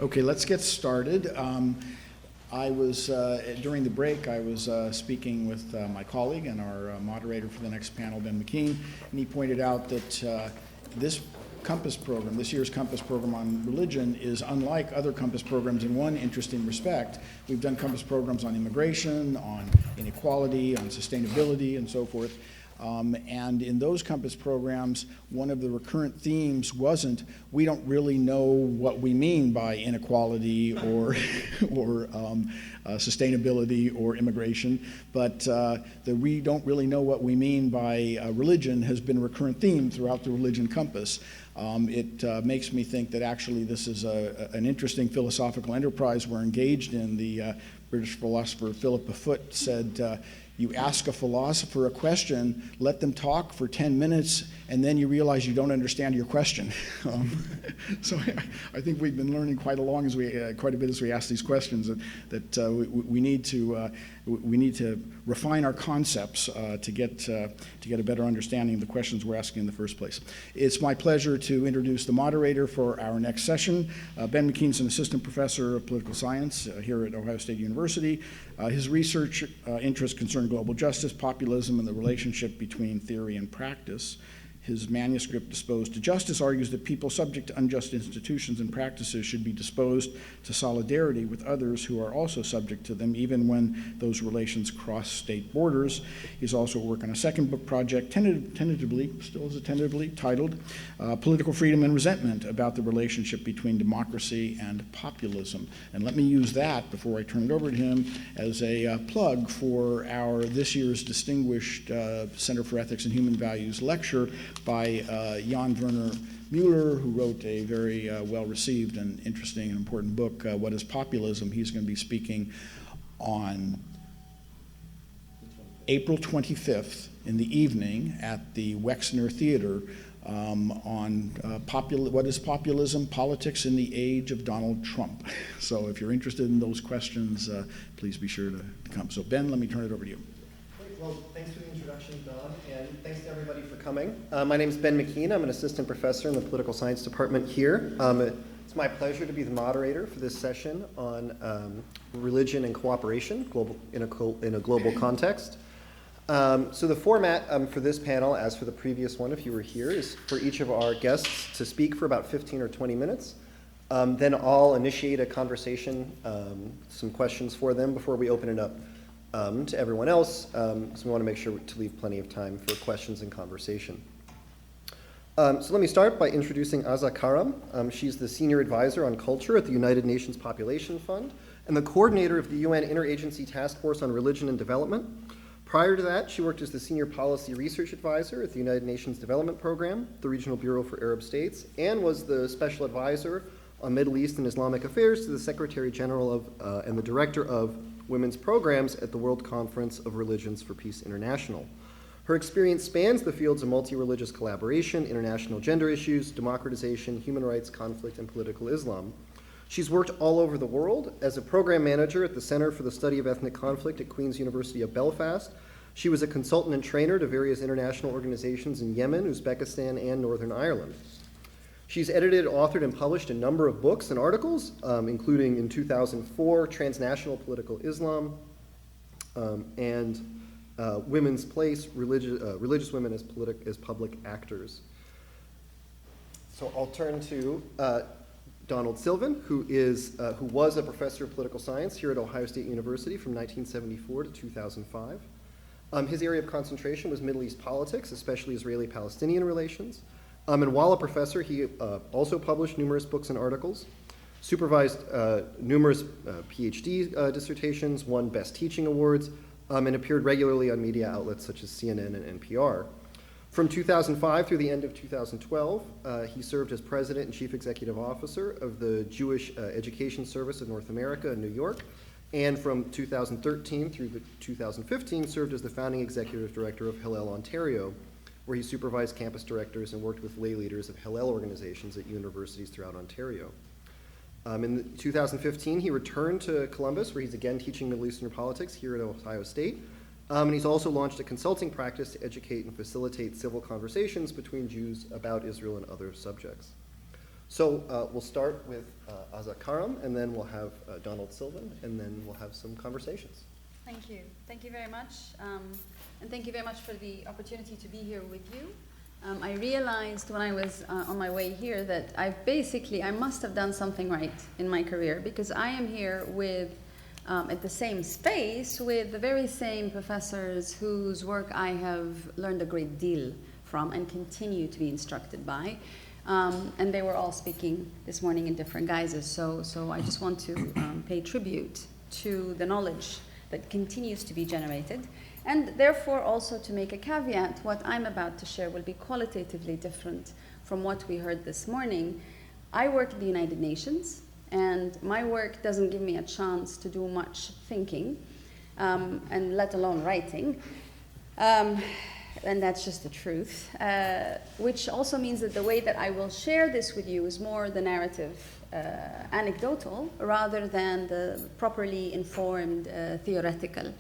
Okay, let's get started. During the break, I was speaking with my colleague and our moderator for the next panel, Ben McKean, and he pointed out that this COMPAS program, this year's COMPAS program on religion, is unlike other COMPAS programs in one interesting respect. We've done COMPAS programs on immigration, on inequality, on sustainability, and so forth. And in those COMPAS programs, one of the recurrent themes wasn't, we don't really know what we mean by inequality or sustainability or immigration, but the we don't really know what we mean by religion has been a recurrent theme throughout the religion COMPAS. It makes me think that actually this is an interesting philosophical enterprise we're engaged in. The British philosopher Philippa Foot said, you ask a philosopher a question, let them talk for 10 minutes, and then you realize you don't understand your question. So I think we've been learning quite a bit as we ask these questions that we need to refine our concepts to get a better understanding of the questions we're asking in the first place. It's my pleasure to introduce the moderator for our next session. Ben McKean's an assistant professor of political science here at Ohio State University. His research interests concern global justice, populism, and the relationship between theory and practice. His manuscript, Disposed to Justice, argues that people subject to unjust institutions and practices should be disposed to solidarity with others who are also subject to them, even when those relations cross state borders. He's also working on a second book project, tentatively titled Political Freedom and Resentment, about the relationship between democracy and populism. And let me use that, before I turn it over to him, as a plug for our this year's distinguished Center for Ethics and Human Values lecture by Jan Werner Mueller, who wrote a very well-received and interesting and important book, What is Populism? He's going to be speaking on April 25th in the evening at the Wexner Theater on what is populism, politics in the age of Donald Trump. So if you're interested in those questions, please be sure to come. So Ben, let me turn it over to you. Well, thanks for the introduction, Don, and thanks to everybody for coming. My name is Ben McKean. I'm an assistant professor in the political science department here. It's my pleasure to be the moderator for this session on religion and cooperation in a global context. So the format for this panel, as for the previous one, if you were here, is for each of our guests to speak for about 15 or 20 minutes. Then I'll initiate a conversation, some questions for them before we open it up to everyone else, so we want to make sure to leave plenty of time for questions and conversation. So let me start by introducing Azza Karam. She's the Senior Advisor on Culture at the United Nations Population Fund and the coordinator of the UN Interagency Task Force on Religion and Development. Prior to that, she worked as the Senior Policy Research Advisor at the United Nations Development Program, the Regional Bureau for Arab States, and was the Special Advisor on Middle East and Islamic Affairs to the Secretary General of and the Director of Women's Programs at the World Conference of Religions for Peace International. Her experience spans the fields of multi-religious collaboration, international gender issues, democratization, human rights, conflict, and political Islam. She's worked all over the world as a program manager at the Center for the Study of Ethnic Conflict at Queen's University of Belfast. She was a consultant and trainer to various international organizations in Yemen, Uzbekistan, and Northern Ireland. She's edited, authored, and published a number of books and articles, including in 2004, Transnational Political Islam, and Women's Place, Religious Women as Public Actors. So I'll turn to Donald Sylvan, who was a professor of political science here at Ohio State University from 1974 to 2005. His area of concentration was Middle East politics, especially Israeli-Palestinian relations. And while a professor, he also published numerous books and articles, supervised numerous PhD dissertations, won Best Teaching Awards, and appeared regularly on media outlets such as CNN and NPR. From 2005 through the end of 2012, he served as President and Chief Executive Officer of the Jewish Education Service of North America in New York, and from 2013 through 2015 served as the Founding Executive Director of Hillel Ontario, where he supervised campus directors and worked with lay leaders of Hillel organizations at universities throughout Ontario. In 2015, he returned to Columbus, where he's again teaching Middle Eastern politics here at Ohio State. And he's also launched a consulting practice to educate and facilitate civil conversations between Jews about Israel and other subjects. So we'll start with Azza Karam, and then we'll have Donald Sylvan, and then we'll have some conversations. Thank you. Thank you very much. And thank you very much for the opportunity to be here with you. I realized when I was on my way here that I must have done something right in my career, because I am here with, at the same space with the very same professors whose work I have learned a great deal from and continue to be instructed by. And they were all speaking this morning in different guises. So I just want to pay tribute to the knowledge that continues to be generated, and therefore also to make a caveat, what I'm about to share will be qualitatively different from what we heard this morning. I work at the United Nations, and my work doesn't give me a chance to do much thinking, and let alone writing. And that's just the truth, which also means that the way that I will share this with you is more the narrative, anecdotal, rather than the properly informed theoretical.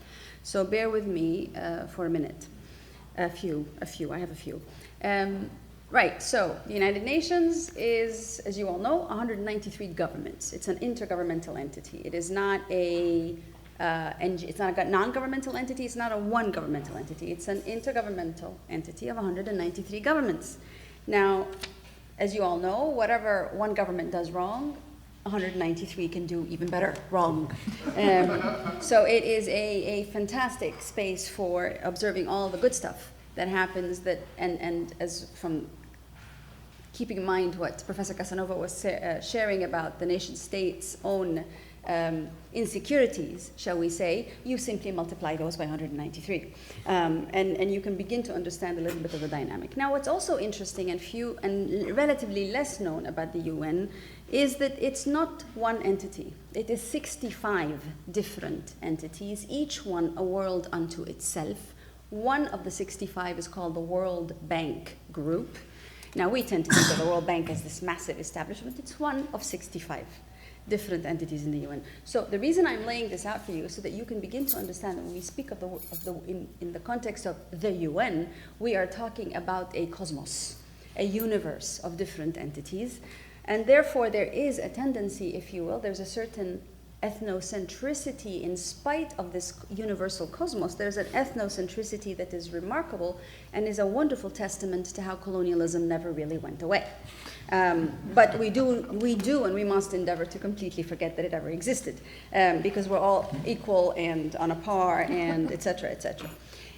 So bear with me for a minute. I have a few. Right, so the United Nations is, as you all know, 193 governments. It's an intergovernmental entity. It is not it's not a non-governmental entity, it's not a one governmental entity, it's an intergovernmental entity of 193 governments. Now, as you all know, whatever one government does wrong, 193 can do even better wrong. So it is a fantastic space for observing all the good stuff that happens, and as from keeping in mind what Professor Casanova was sharing about the nation state's own insecurities, shall we say, you simply multiply those by 193. And you can begin to understand a little bit of the dynamic. Now, what's also interesting and relatively less known about the UN is that it's not one entity. It is 65 different entities, each one a world unto itself. One of the 65 is called the World Bank Group. Now, we tend to think of the World Bank as this massive establishment. It's one of 65 different entities in the UN. So the reason I'm laying this out for you is so that you can begin to understand that when we speak of in the context of the UN, we are talking about a cosmos, a universe of different entities. And therefore, there is a tendency, if you will, there's a certain ethnocentricity in spite of this universal cosmos. There's an ethnocentricity that is remarkable and is a wonderful testament to how colonialism never really went away. But we do, and we must endeavor to completely forget that it ever existed, because we're all equal and on a par, and et cetera, et cetera.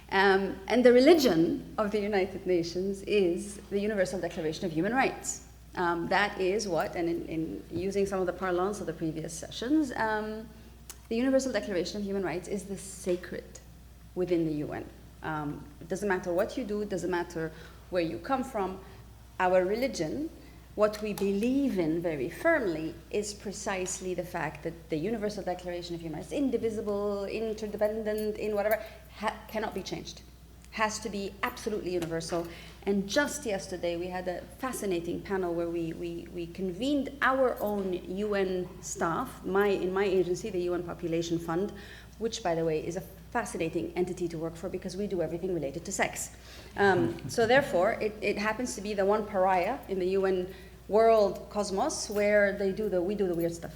And the religion of the United Nations is the Universal Declaration of Human Rights. That is what, and in using some of the parlance of the previous sessions, the Universal Declaration of Human Rights is the sacred within the UN. It doesn't matter what you do, it doesn't matter where you come from. Our religion, what we believe in very firmly, is precisely the fact that the Universal Declaration of Human Rights, indivisible, interdependent, in whatever, cannot be changed. Has to be absolutely universal. And just yesterday, we had a fascinating panel where we convened our own UN staff, in my agency, the UN Population Fund, which, by the way, is a fascinating entity to work for because we do everything related to sex. So therefore, it happens to be the one pariah in the UN world cosmos where we do the weird stuff.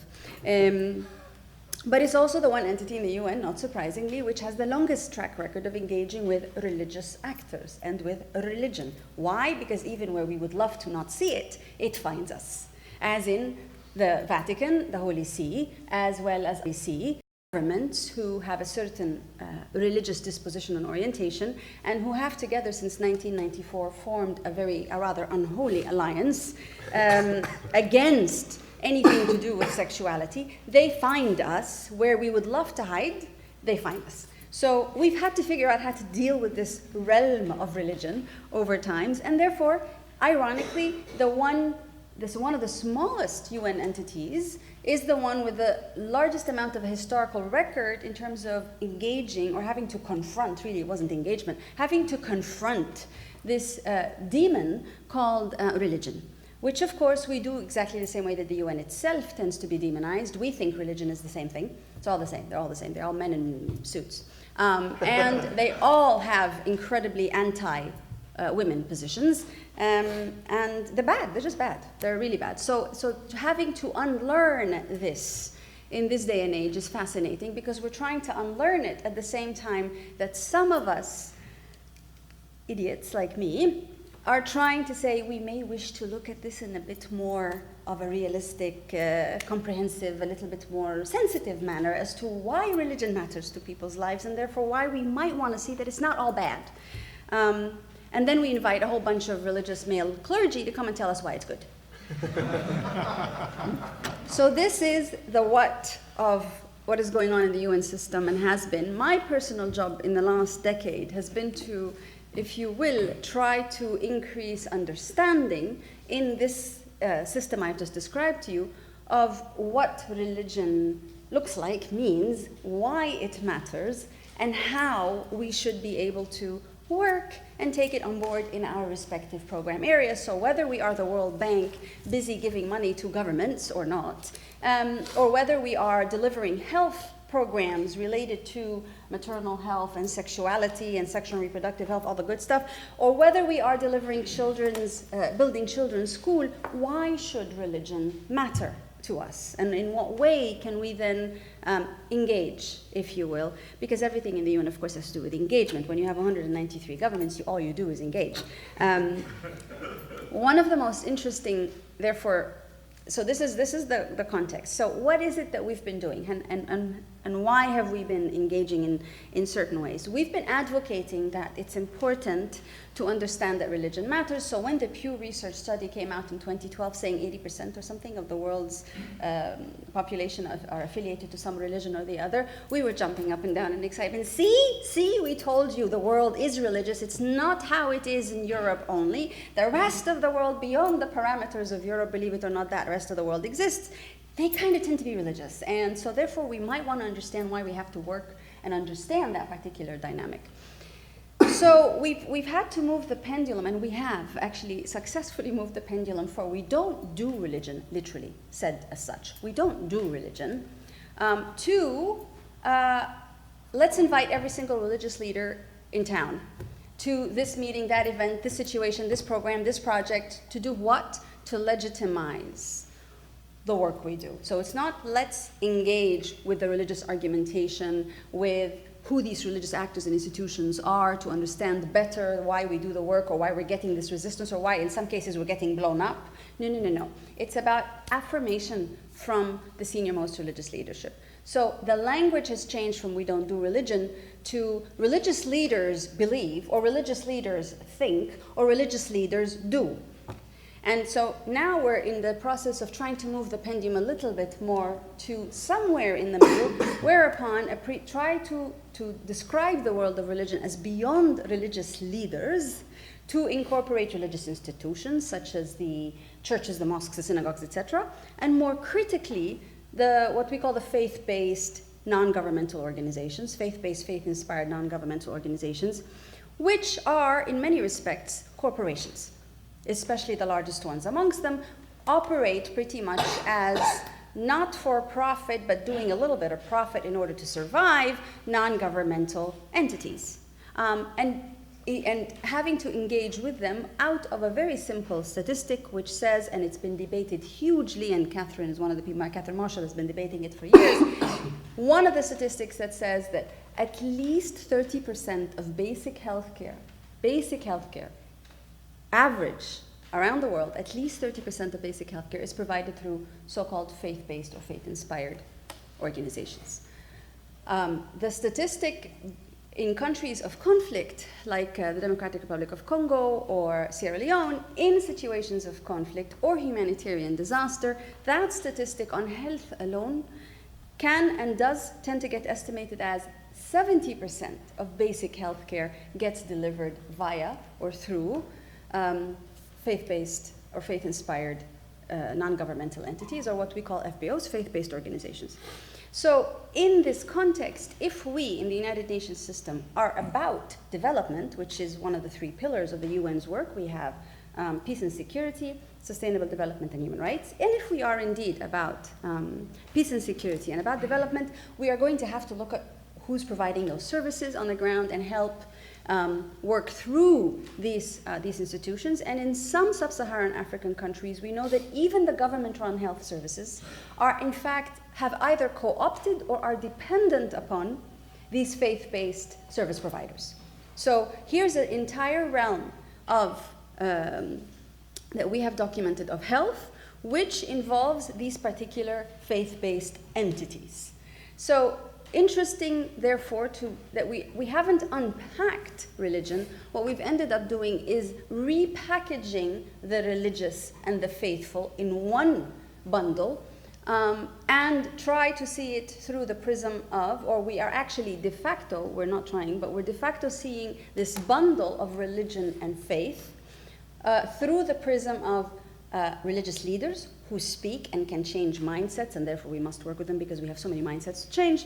But it's also the one entity in the UN, not surprisingly, which has the longest track record of engaging with religious actors and with religion. Why? Because even where we would love to not see it, it finds us. As in the Vatican, the Holy See, as well as the See, governments who have a certain religious disposition and orientation, and who have together since 1994 formed a rather unholy alliance against anything to do with sexuality. They find us where we would love to hide, they find us. So we've had to figure out how to deal with this realm of religion over times, and therefore, ironically, one of the smallest UN entities is the one with the largest amount of historical record in terms of engaging or having to confront, really it wasn't engagement, having to confront this demon called religion. Which, of course, we do exactly the same way that the UN itself tends to be demonized. We think religion is the same thing. It's all the same. They're all the same. They're all men in suits. And they all have incredibly women positions, and they're bad. They're just bad. They're really bad. So having to unlearn this in this day and age is fascinating, because we're trying to unlearn it at the same time that some of us, idiots like me, are trying to say we may wish to look at this in a bit more of a realistic, comprehensive, a little bit more sensitive manner as to why religion matters to people's lives, and therefore why we might want to see that it's not all bad. And then we invite a whole bunch of religious male clergy to come and tell us why it's good. So this is the what of what is going on in the UN system, and has been. My personal job in the last decade has been to, if you will, try to increase understanding in this system I've just described to you of what religion looks like, means, why it matters, and how we should be able to work and take it on board in our respective program areas. So whether we are the World Bank busy giving money to governments or not, or whether we are delivering health programs related to maternal health and sexuality and sexual and reproductive health, all the good stuff, or whether we are delivering building children's school, why should religion matter to us? And in what way can we then engage, if you will? Because everything in the UN, of course, has to do with engagement. When you have 193 governments, all you do is engage. One of the most interesting, therefore, so this is the context. So what is it that we've been doing, and why have we been engaging in certain ways? We've been advocating that it's important to understand that religion matters. So when the Pew Research study came out in 2012 saying 80% or something of the world's population are affiliated to some religion or the other, we were jumping up and down in excitement. See, we told you the world is religious. It's not how it is in Europe only. The rest of the world, beyond the parameters of Europe, believe it or not, that rest of the world exists. They kind of tend to be religious. And so therefore we might want to understand why we have to work and understand that particular dynamic. So we've had to move the pendulum, and we have actually successfully moved the pendulum, for we don't do religion, literally said as such. We don't do religion. Let's invite every single religious leader in town to this meeting, that event, this situation, this program, this project, to do what? To legitimize the work we do. So it's not let's engage with the religious argumentation, with who these religious actors and institutions are, to understand better why we do the work, or why we're getting this resistance, or why in some cases we're getting blown up. No. It's about affirmation from the senior most religious leadership. So the language has changed from we don't do religion to religious leaders believe, or religious leaders think, or religious leaders do. And so now we're in the process of trying to move the pendulum a little bit more to somewhere in the middle, whereupon try to describe the world of religion as beyond religious leaders, to incorporate religious institutions such as the churches, the mosques, the synagogues, etc., and more critically, what we call the faith-based non-governmental organizations, faith-based, faith-inspired non-governmental organizations, which are, in many respects, corporations. Especially the largest ones amongst them, operate pretty much as not for profit, but doing a little bit of profit in order to survive, non-governmental entities. And having to engage with them out of a very simple statistic which says, and it's been debated hugely, and Catherine is one of the people, Catherine Marshall has been debating it for years, one of the statistics that says that at least 30% of basic healthcare, average around the world, at least 30% of basic healthcare is provided through so-called faith-based or faith-inspired organizations. The statistic in countries of conflict, like the Democratic Republic of Congo or Sierra Leone, in situations of conflict or humanitarian disaster, that statistic on health alone can and does tend to get estimated as 70% of basic healthcare gets delivered via or through faith-based or faith-inspired non-governmental entities, or what we call FBOs, faith-based organizations. So in this context, if we in the United Nations system are about development, which is one of the three pillars of the UN's work, we have peace and security, sustainable development, and human rights. And if we are indeed about peace and security and about development, we are going to have to look at who's providing those services on the ground and help work through these institutions. And in some sub-Saharan African countries, we know that even the government-run health services are, in fact, have either co-opted or are dependent upon these faith-based service providers. So here's an entire realm of that we have documented of health, which involves these particular faith-based entities. So interesting, therefore, that we haven't unpacked religion. What we've ended up doing is repackaging the religious and the faithful in one bundle, and try to see it through the prism of, or we are actually de facto, we're not trying, but we're de facto seeing this bundle of religion and faith through the prism of religious leaders who speak and can change mindsets, and therefore we must work with them because we have so many mindsets to change.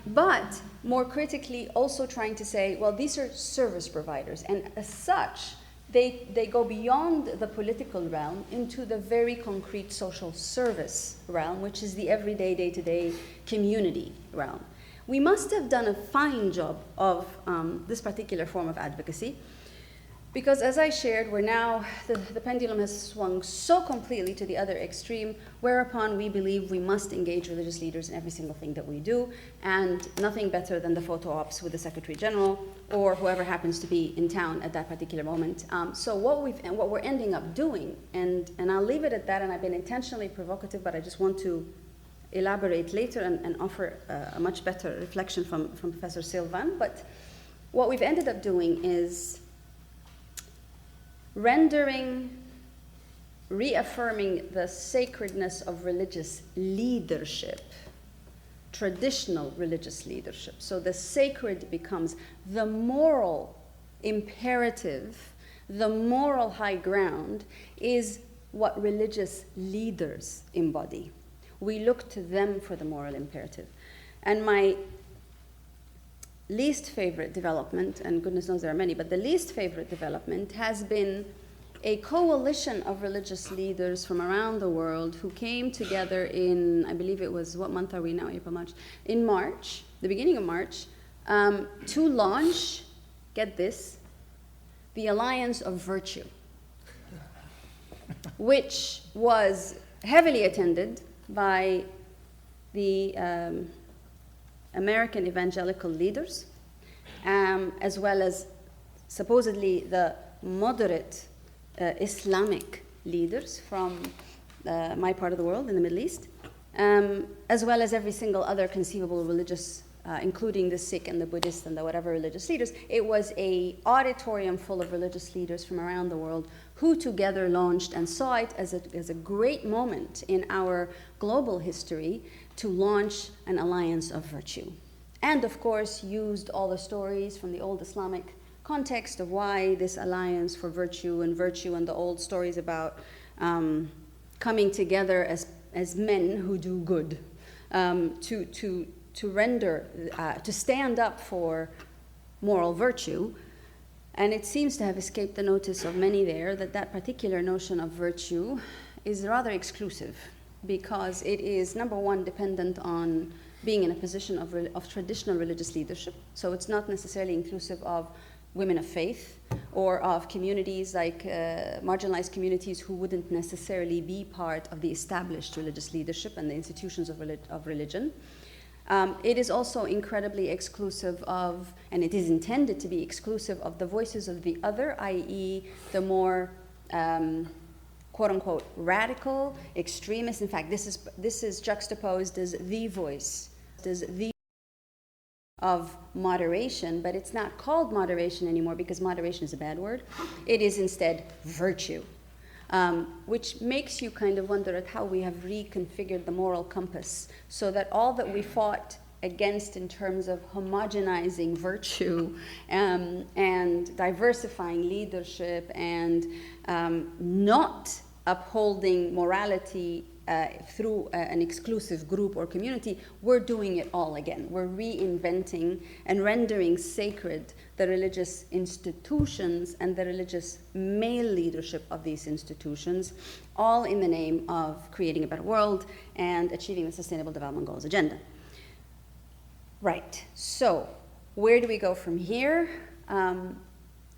But more critically, also trying to say, well, these are service providers, and as such, they go beyond the political realm into the very concrete social service realm, which is the everyday, day-to-day community realm. We must have done a fine job of this particular form of advocacy, because as I shared, we're now, the pendulum has swung so completely to the other extreme, whereupon we believe we must engage religious leaders in every single thing that we do, and nothing better than the photo ops with the Secretary General or whoever happens to be in town at that particular moment. So what we're ending up doing, and I'll leave it at that, and I've been intentionally provocative, but I just want to elaborate later and offer a much better reflection from Professor Sylvan. But what we've ended up doing is reaffirming the sacredness of religious leadership, traditional religious leadership. So the sacred becomes the moral imperative, the moral high ground is what religious leaders embody. We look to them for the moral imperative. And my least favorite development, and goodness knows there are many, but the least favorite development has been a coalition of religious leaders from around the world who came together in, I believe it was, what month are we now, April, March? In March, the beginning of March, to launch, get this, the Alliance of Virtue, which was heavily attended by the American evangelical leaders, as well as supposedly the moderate Islamic leaders from my part of the world in the Middle East, as well as every single other conceivable religious, including the Sikh and the Buddhist and the whatever religious leaders. It was an auditorium full of religious leaders from around the world who together launched and saw it as a great moment in our global history to launch an alliance of virtue. And of course, used all the stories from the old Islamic context of why this alliance for virtue and the old stories about coming together as men who do good, to render, to stand up for moral virtue. And it seems to have escaped the notice of many there that particular notion of virtue is rather exclusive, because it is, number one, dependent on being in a position of traditional religious leadership. So it's not necessarily inclusive of women of faith or of communities like marginalized communities who wouldn't necessarily be part of the established religious leadership and the institutions of religion. It is also incredibly exclusive of, and it is intended to be exclusive of, the voices of the other, i.e. the more quote-unquote radical, extremist. In fact, this is juxtaposed as the voice, as the of moderation, but it's not called moderation anymore because moderation is a bad word. It is instead virtue, which makes you kind of wonder at how we have reconfigured the moral compass so that all that we fought against in terms of homogenizing virtue and diversifying leadership and not upholding morality through an exclusive group or community, we're doing it all again. We're reinventing and rendering sacred the religious institutions and the religious male leadership of these institutions, all in the name of creating a better world and achieving the Sustainable Development Goals agenda. Right. So where do we go from here?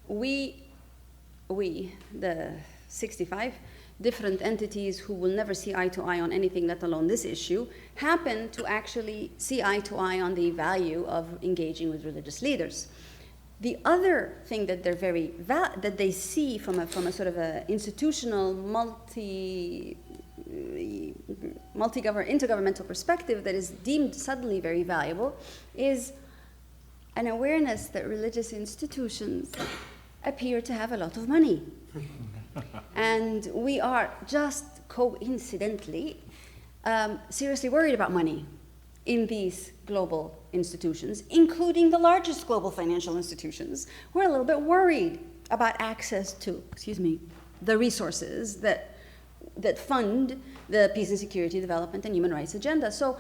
We, the 65 different entities who will never see eye to eye on anything, let alone this issue, happen to actually see eye to eye on the value of engaging with religious leaders. The other thing that they're that they see from a sort of a institutional intergovernmental perspective that is deemed suddenly very valuable is an awareness that religious institutions appear to have a lot of money. And we are just coincidentally seriously worried about money in these global institutions, including the largest global financial institutions. We're a little bit worried about access to, the resources that fund the peace and security, development, and human rights agenda. So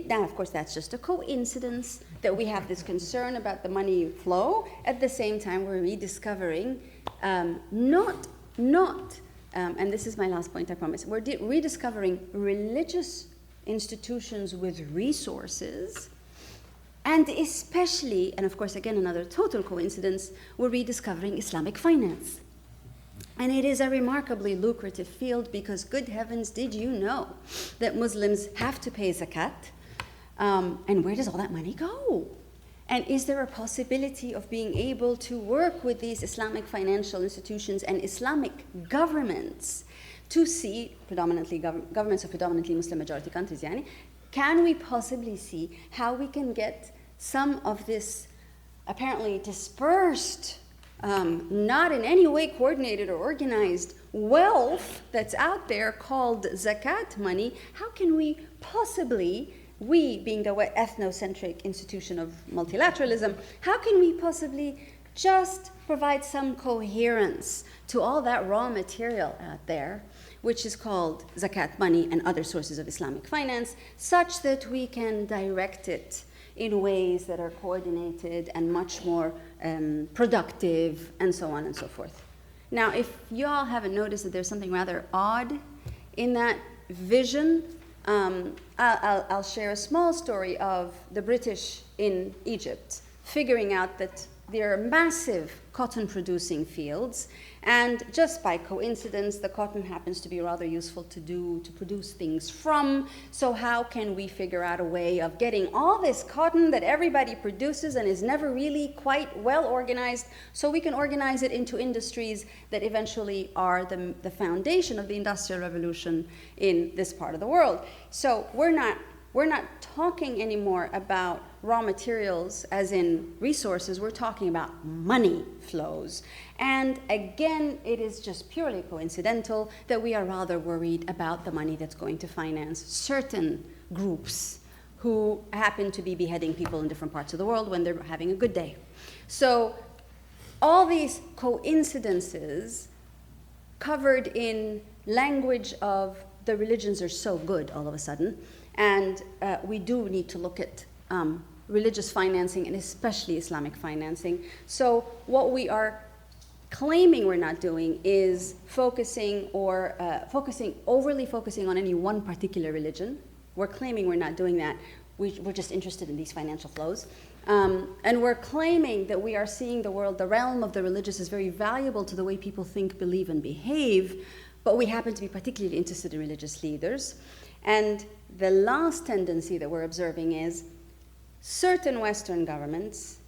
now, of course, that's just a coincidence that we have this concern about the money flow. At the same time, we're rediscovering and this is my last point, I promise, we're rediscovering religious institutions with resources, and especially, and of course, again, another total coincidence, we're rediscovering Islamic finance. And it is a remarkably lucrative field because, good heavens, did you know that Muslims have to pay zakat? And where does all that money go? And is there a possibility of being able to work with these Islamic financial institutions and Islamic governments to see, predominantly governments of predominantly Muslim majority countries, can we possibly see how we can get some of this apparently dispersed, not in any way coordinated or organized wealth that's out there called zakat money, how can we possibly, we being the ethnocentric institution of multilateralism, how can we possibly just provide some coherence to all that raw material out there, which is called zakat money and other sources of Islamic finance, such that we can direct it in ways that are coordinated and much more productive, and so on and so forth. Now, if you all haven't noticed that there's something rather odd in that vision, I'll share a small story of the British in Egypt figuring out that there are massive cotton-producing fields, and just by coincidence, the cotton happens to be rather useful to produce things from. So how can we figure out a way of getting all this cotton that everybody produces and is never really quite well organized, so we can organize it into industries that eventually are the foundation of the Industrial Revolution in this part of the world. So we're not talking anymore about raw materials as in resources, we're talking about money flows. And again, it is just purely coincidental that we are rather worried about the money that's going to finance certain groups who happen to be beheading people in different parts of the world when they're having a good day. So all these coincidences covered in language of the religions are so good all of a sudden, and we do need to look at religious financing and especially Islamic financing. So what we are claiming we're not doing is overly focusing on any one particular religion. We're claiming we're not doing that. We're just interested in these financial flows. And we're claiming that we are seeing the world, the realm of the religious is very valuable to the way people think, believe, and behave, but we happen to be particularly interested in religious leaders. And the last tendency that we're observing is certain Western governments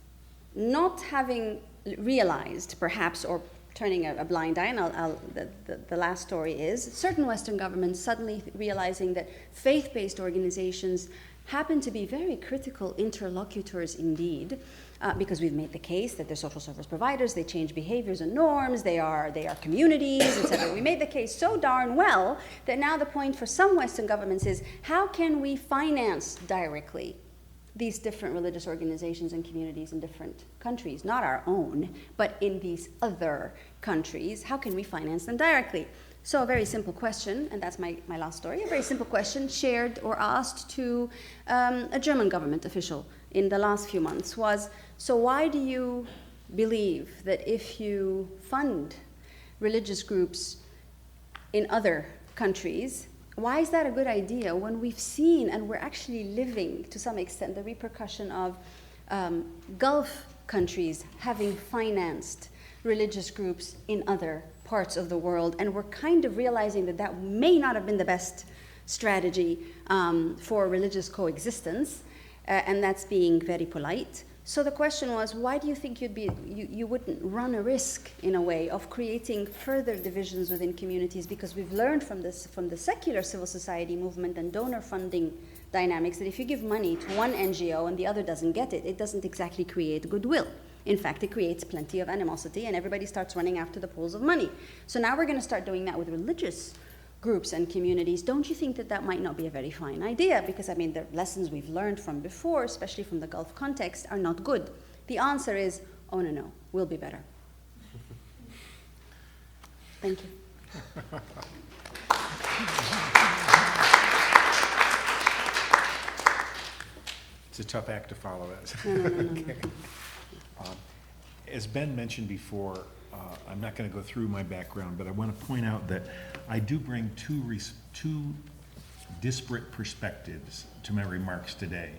not having realized, perhaps, or turning a blind eye, and the last story is, certain Western governments suddenly realizing that faith-based organizations happen to be very critical interlocutors indeed, because we've made the case that they're social service providers, they change behaviors and norms, they are communities, etc. We made the case so darn well that now the point for some Western governments is, how can we finance directly these different religious organizations and communities in different countries, not our own, but in these other countries? How can we finance them directly? So a very simple question, and that's my last story, a very simple question shared or asked to a German government official in the last few months was, so why do you believe that if you fund religious groups in other countries, why is that a good idea when we've seen and we're actually living to some extent the repercussion of Gulf countries having financed religious groups in other parts of the world, and we're kind of realizing that that may not have been the best strategy for religious coexistence, and that's being very polite. So the question was, why do you think you wouldn't run a risk, in a way, of creating further divisions within communities? Because we've learned from the secular civil society movement and donor funding dynamics that if you give money to one NGO and the other doesn't get it, it doesn't exactly create goodwill. In fact, it creates plenty of animosity, and everybody starts running after the pools of money. So now we're going to start doing that with religious groups and communities. Don't you think that that might not be a very fine idea? Because, I mean, the lessons we've learned from before, especially from the Gulf context, are not good. The answer is, oh, no, we'll be better. Thank you. It's a tough act to follow. No. Okay. As Ben mentioned before, I'm not going to go through my background, but I want to point out that I do bring two disparate perspectives to my remarks today.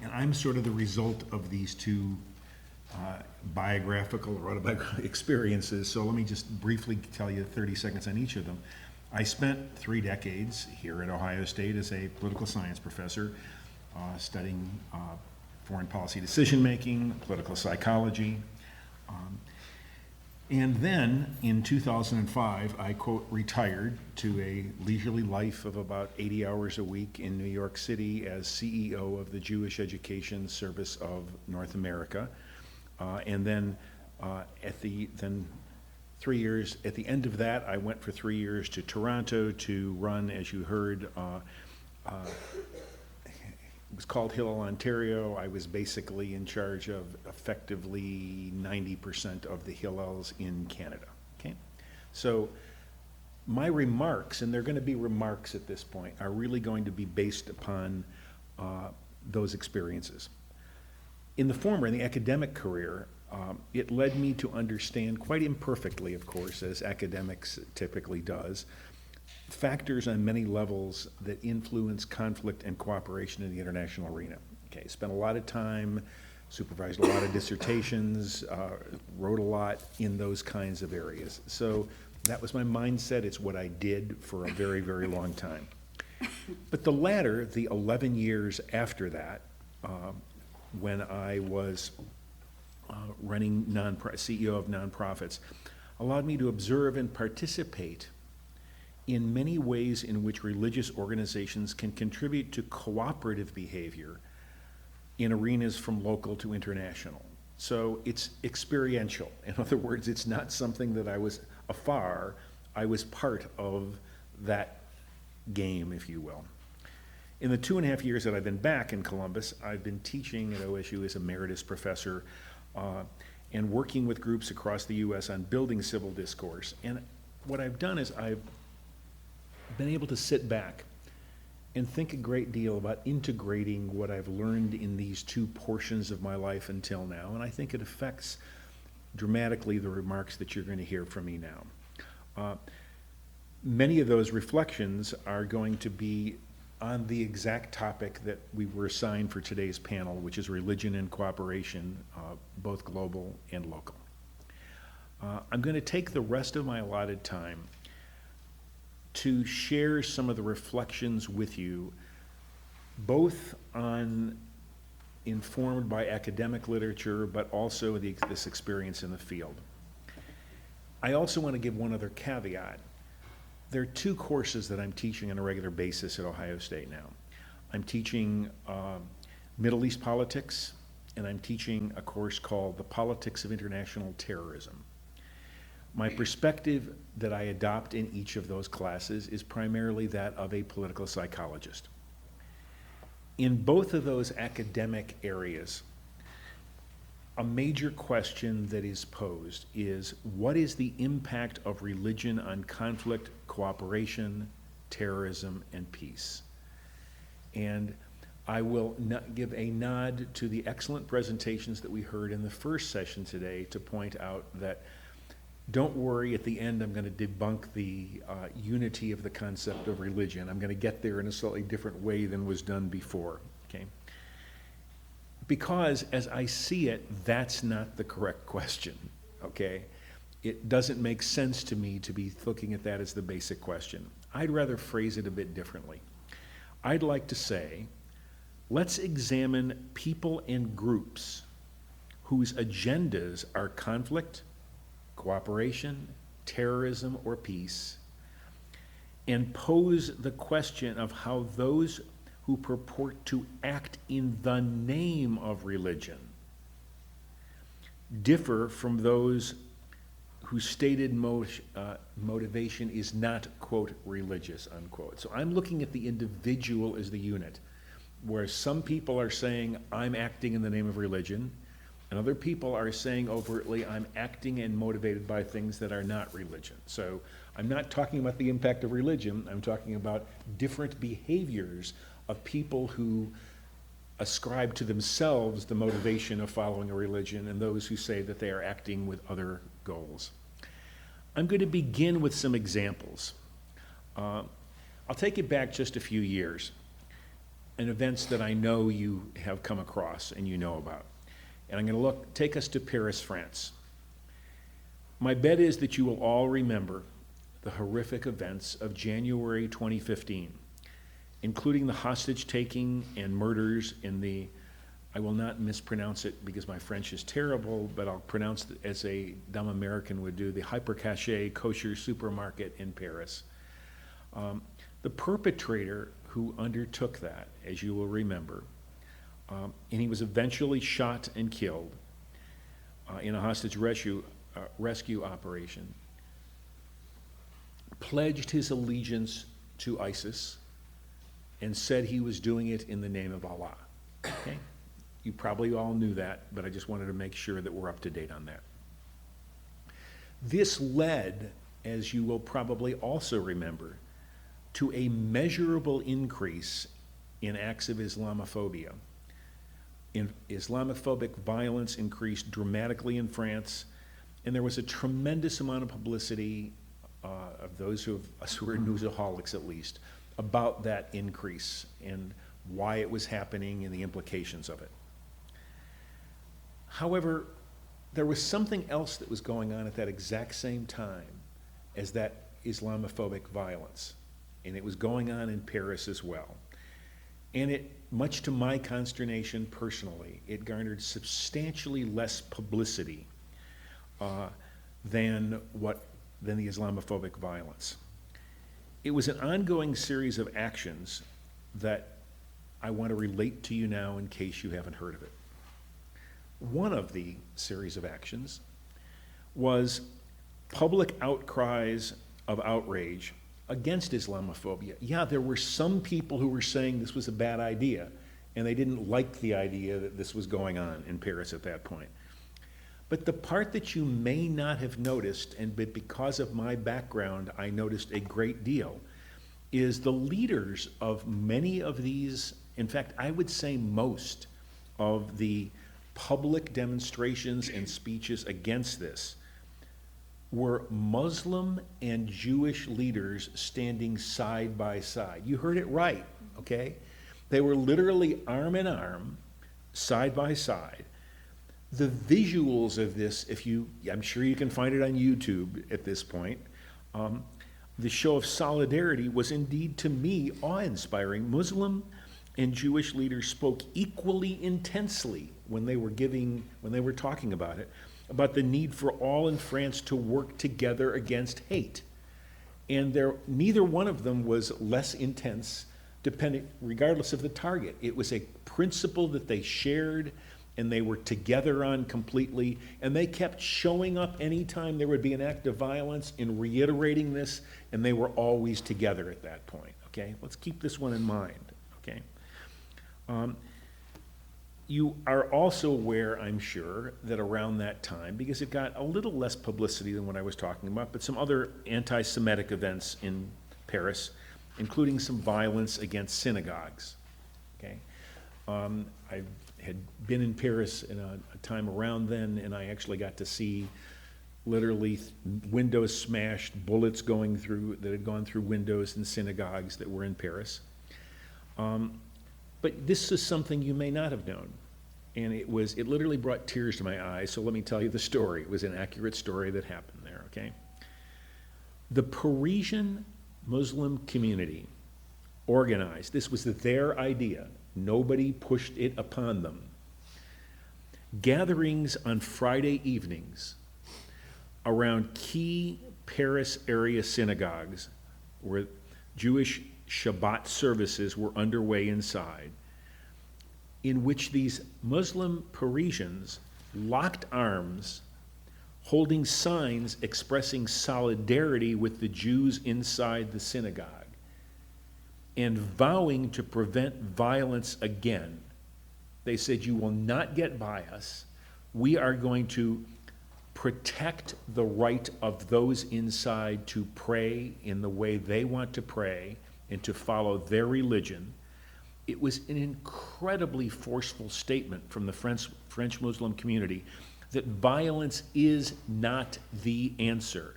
And I'm sort of the result of these two biographical or autobiographical experiences. So let me just briefly tell you 30 seconds on each of them. I spent 3 decades here at Ohio State as a political science professor, studying foreign policy decision-making, political psychology. And then in 2005, I, quote, retired to a leisurely life of about 80 hours a week in New York City as CEO of the Jewish Education Service of North America. And then at the 3 years, at the end of that, I went for 3 years to Toronto to run, as you heard, it was called Hillel, Ontario. I was basically in charge of effectively 90% of the Hillels in Canada, okay? So my remarks, and they're going to be remarks at this point, are really going to be based upon those experiences. In the former, in the academic career, it led me to understand, quite imperfectly, of course, as academics typically does, factors on many levels that influence conflict and cooperation in the international arena. Okay, spent a lot of time, supervised a lot of dissertations, wrote a lot in those kinds of areas. So that was my mindset. It's what I did for a very, very long time. But the latter, the 11 years after that, when I was running CEO of nonprofits, allowed me to observe and participate in many ways in which religious organizations can contribute to cooperative behavior in arenas from local to international. So it's experiential. In other words, it's not something that I was afar. I was part of that game, if you will. In the 2.5 years that I've been back in Columbus, I've been teaching at OSU as emeritus professor and working with groups across the U.S. on building civil discourse. And what I've done is I've been able to sit back and think a great deal about integrating what I've learned in these two portions of my life until now, and I think it affects dramatically the remarks that you're going to hear from me now. Many of those reflections are going to be on the exact topic that we were assigned for today's panel, which is religion and cooperation, both global and local. I'm going to take the rest of my allotted time to share some of the reflections with you, both on informed by academic literature, but also this experience in the field. I also want to give one other caveat. There are 2 courses that I'm teaching on a regular basis at Ohio State now. I'm teaching Middle East politics, and I'm teaching a course called The Politics of International Terrorism. My perspective that I adopt in each of those classes is primarily that of a political psychologist. In both of those academic areas, a major question that is posed is, what is the impact of religion on conflict, cooperation, terrorism, and peace? And I will give a nod to the excellent presentations that we heard in the first session today to point out that don't worry, at the end I'm going to debunk the unity of the concept of religion. I'm going to get there in a slightly different way than was done before, okay? Because as I see it, that's not the correct question, okay? It doesn't make sense to me to be looking at that as the basic question. I'd rather phrase it a bit differently. I'd like to say, let's examine people and groups whose agendas are conflict, cooperation, terrorism, or peace, and pose the question of how those who purport to act in the name of religion differ from those whose stated motivation is not, quote, religious, unquote. So I'm looking at the individual as the unit, where some people are saying, I'm acting in the name of religion, and other people are saying overtly, I'm acting and motivated by things that are not religion. So I'm not talking about the impact of religion, I'm talking about different behaviors of people who ascribe to themselves the motivation of following a religion and those who say that they are acting with other goals. I'm going to begin with some examples. I'll take it back just a few years, and events that I know you have come across and you know about. And I'm going to take us to Paris, France. My bet is that you will all remember the horrific events of January 2015, including the hostage-taking and murders in the, I will not mispronounce it because my French is terrible, but I'll pronounce it as a dumb American would do, the hyper-caché kosher supermarket in Paris. The perpetrator who undertook that, as you will remember, and he was eventually shot and killed in a hostage rescue operation, pledged his allegiance to ISIS and said he was doing it in the name of Allah. Okay? You probably all knew that, but I just wanted to make sure that we're up to date on that. This led, as you will probably also remember, to a measurable increase in acts of Islamophobia. Islamophobic violence increased dramatically in France, and there was a tremendous amount of publicity of those who are newsaholics at least, about that increase and why it was happening and the implications of it. However, there was something else that was going on at that exact same time as that Islamophobic violence, and it was going on in Paris as well. And it, much to my consternation personally, it garnered substantially less publicity than the Islamophobic violence. It was an ongoing series of actions that I want to relate to you now in case you haven't heard of it. One of the series of actions was public outcries of outrage against Islamophobia. Yeah, there were some people who were saying this was a bad idea, and they didn't like the idea that this was going on in Paris at that point. But the part that you may not have noticed, but because of my background, I noticed a great deal, is the leaders of many of these, in fact, I would say most of the public demonstrations and speeches against this were Muslim and Jewish leaders standing side by side. You heard it right, okay? They were literally arm in arm, side by side. The visuals of this, I'm sure you can find it on YouTube at this point, the show of solidarity was indeed, to me, awe-inspiring. Muslim and Jewish leaders spoke equally intensely when they were talking about it, about the need for all in France to work together against hate. And neither one of them was less intense, regardless of the target. It was a principle that they shared and they were together on completely, and they kept showing up anytime there would be an act of violence and reiterating this, and they were always together at that point, okay? Let's keep this one in mind, okay? You are also aware, I'm sure, that around that time, because it got a little less publicity than what I was talking about, but some other anti-Semitic events in Paris, including some violence against synagogues, okay? I had been in Paris in a time around then, and I actually got to see literally windows smashed, bullets going through, that had gone through windows in synagogues that were in Paris. But this is something you may not have known. And it literally brought tears to my eyes, so let me tell you the story. It was an accurate story that happened there, okay? The Parisian Muslim community organized, this was their idea, nobody pushed it upon them, gatherings on Friday evenings around key Paris area synagogues where Jewish Shabbat services were underway inside, in which these Muslim Parisians locked arms, holding signs expressing solidarity with the Jews inside the synagogue, and vowing to prevent violence again. They said, "You will not get by us. We are going to protect the right of those inside to pray in the way they want to pray and to follow their religion." It was an incredibly forceful statement from the French Muslim community that violence is not the answer,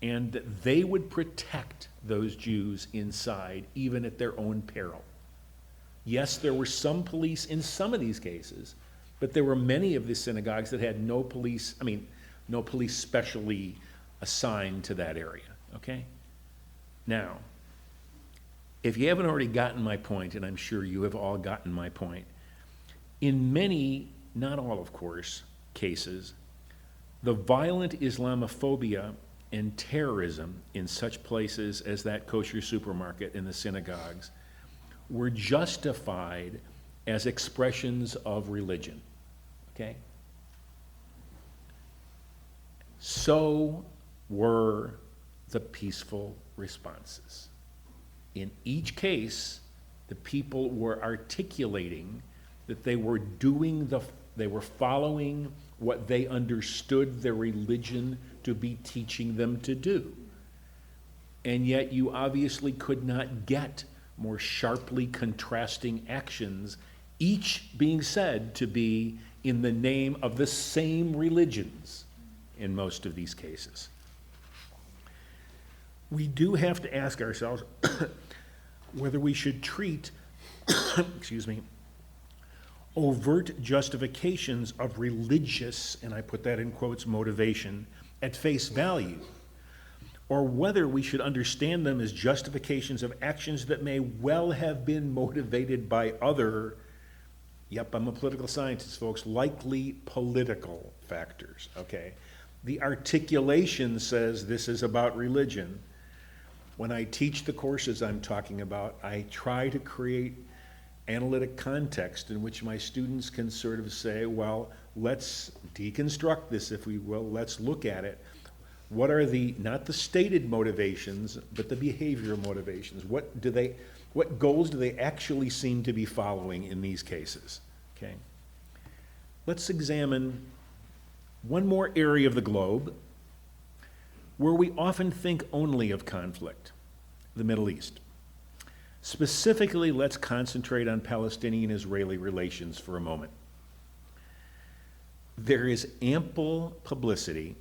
and that they would protect those Jews inside, even at their own peril. Yes, there were some police in some of these cases, but there were many of the synagogues that had no police specially assigned to that area, okay? Now, if you haven't already gotten my point, and I'm sure you have all gotten my point, in many, not all of course, cases, the violent Islamophobia and terrorism in such places as that kosher supermarket and the synagogues were justified as expressions of religion, okay? So were the peaceful responses. In each case, the people were articulating that they were following what they understood their religion to be teaching them to do. And yet you obviously could not get more sharply contrasting actions, each being said to be in the name of the same religions in most of these cases. We do have to ask ourselves whether we should treat, excuse me, overt justifications of religious, and I put that in quotes, motivation, at face value, or whether we should understand them as justifications of actions that may well have been motivated by other, yep, I'm a political scientist, folks, likely political factors, okay? The articulation says this is about religion. When I teach the courses I'm talking about, I try to create analytic context in which my students can sort of say, well, let's deconstruct this, if we will, let's look at it. What are the, not the stated motivations, but the behavioral motivations? What goals do they actually seem to be following in these cases, okay? Let's examine one more area of the globe where we often think only of conflict, the Middle East. Specifically, let's concentrate on Palestinian-Israeli relations for a moment. There is ample publicity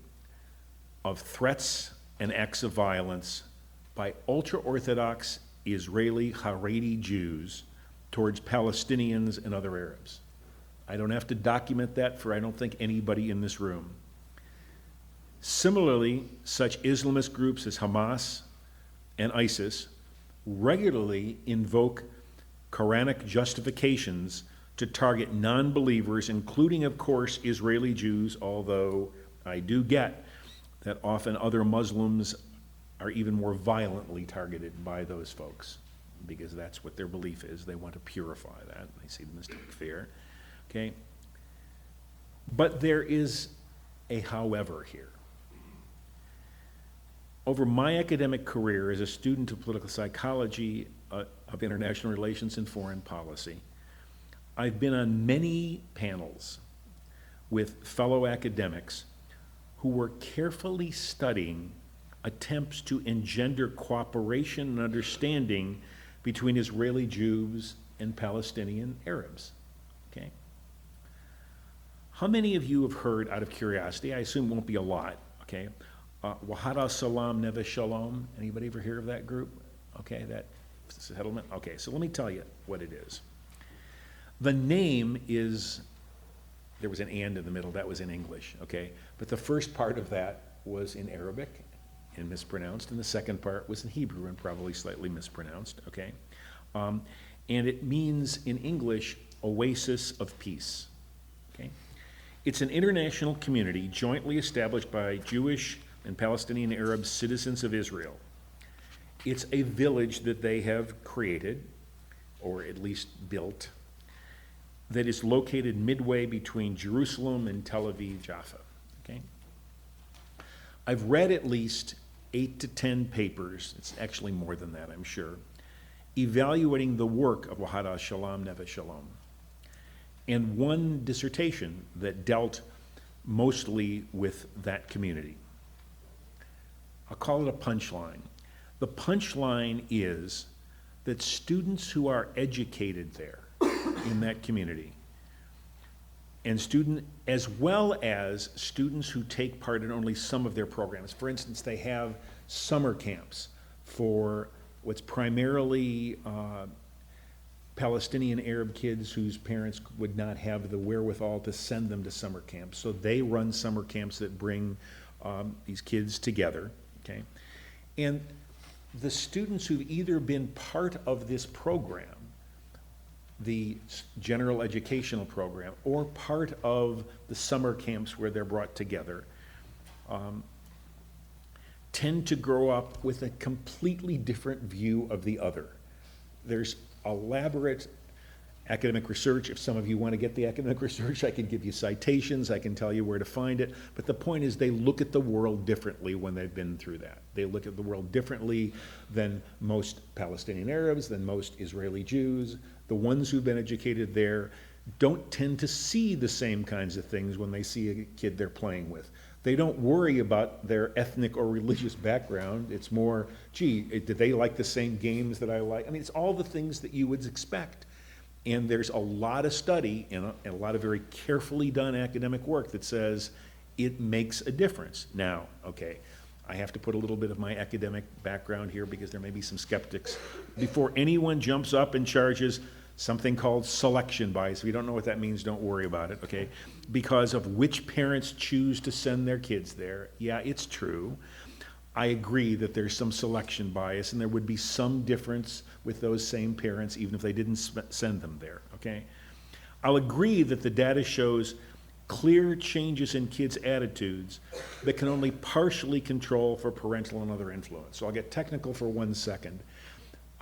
of threats and acts of violence by ultra-Orthodox Israeli Haredi Jews towards Palestinians and other Arabs. I don't have to document that for I don't think anybody in this room. Similarly, such Islamist groups as Hamas and ISIS regularly invoke Quranic justifications to target non-believers, including, of course, Israeli Jews, although I do get that often other Muslims are even more violently targeted by those folks, because that's what their belief is. They want to purify that. They see the mistake there, okay? But there is a however here. Over my academic career as a student of political psychology, of international relations and foreign policy, I've been on many panels with fellow academics who were carefully studying attempts to engender cooperation and understanding between Israeli Jews and Palestinian Arabs, okay? How many of you have heard, out of curiosity, I assume it won't be a lot, okay? Wahada Salam Neve Shalom, anybody ever hear of that group? Okay, that settlement? Okay, so let me tell you what it is. The name is, there was an and in the middle, that was in English, okay? But the first part of that was in Arabic and mispronounced, and the second part was in Hebrew and probably slightly mispronounced, okay? And it means in English, oasis of peace, okay? It's an international community jointly established by Jewish and Palestinian Arab citizens of Israel. It's a village that they have created, or at least built, that is located midway between Jerusalem and Tel Aviv, Jaffa, okay? I've read at least 8 to 10 papers, it's actually more than that, I'm sure, evaluating the work of Wahada Shalom Neve Shalom, and one dissertation that dealt mostly with that community. I'll call it a punchline. The punchline is that students who are educated there in that community, and as well as students who take part in only some of their programs. For instance, they have summer camps for what's primarily Palestinian Arab kids whose parents would not have the wherewithal to send them to summer camps. So they run summer camps that bring these kids together, okay? And the students who've either been part of this program, the general educational program, or part of the summer camps where they're brought together, tend to grow up with a completely different view of the other. There's elaborate academic research. If some of you want to get the academic research, I can give you citations, I can tell you where to find it, but the point is they look at the world differently when they've been through that. They look at the world differently than most Palestinian Arabs, than most Israeli Jews. The ones who've been educated there don't tend to see the same kinds of things when they see a kid they're playing with. They don't worry about their ethnic or religious background. It's more, gee, did they like the same games that I like? I mean, it's all the things that you would expect. And there's a lot of study and a lot of very carefully done academic work that says it makes a difference. Now, okay, I have to put a little bit of my academic background here because there may be some skeptics. Before anyone jumps up and charges something called selection bias, if you don't know what that means, don't worry about it, okay? Because of which parents choose to send their kids there. Yeah, it's true. I agree that there's some selection bias and there would be some difference with those same parents even if they didn't send them there, okay? I'll agree that the data shows clear changes in kids' attitudes that can only partially control for parental and other influence. So I'll get technical for 1 second.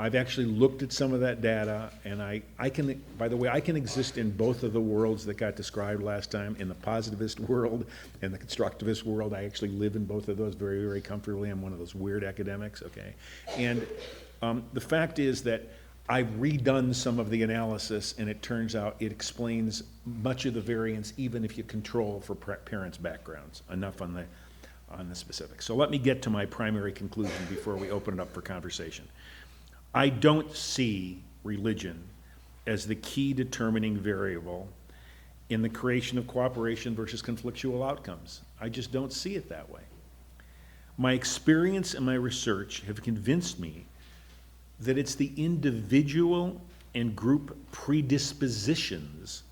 I've actually looked at some of that data, and I can, by the way, I can exist in both of the worlds that got described last time, in the positivist world and the constructivist world. I actually live in both of those very, very comfortably. I'm one of those weird academics, okay? And the fact is that I've redone some of the analysis, and it turns out it explains much of the variance, even if you control for parents' backgrounds. Enough on the specifics. So let me get to my primary conclusion before we open it up for conversation. I don't see religion as the key determining variable in the creation of cooperation versus conflictual outcomes. I just don't see it that way. My experience and my research have convinced me that it's the individual and group predispositions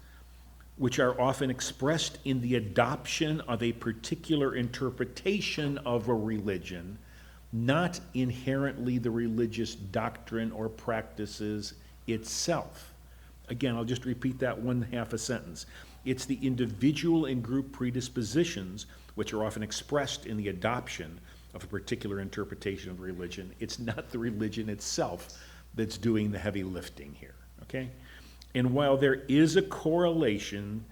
which are often expressed in the adoption of a particular interpretation of a religion, not inherently the religious doctrine or practices itself. Again, I'll just repeat that one half a sentence. It's the individual and group predispositions which are often expressed in the adoption of a particular interpretation of religion. It's not the religion itself that's doing the heavy lifting here, okay? And while there is a correlation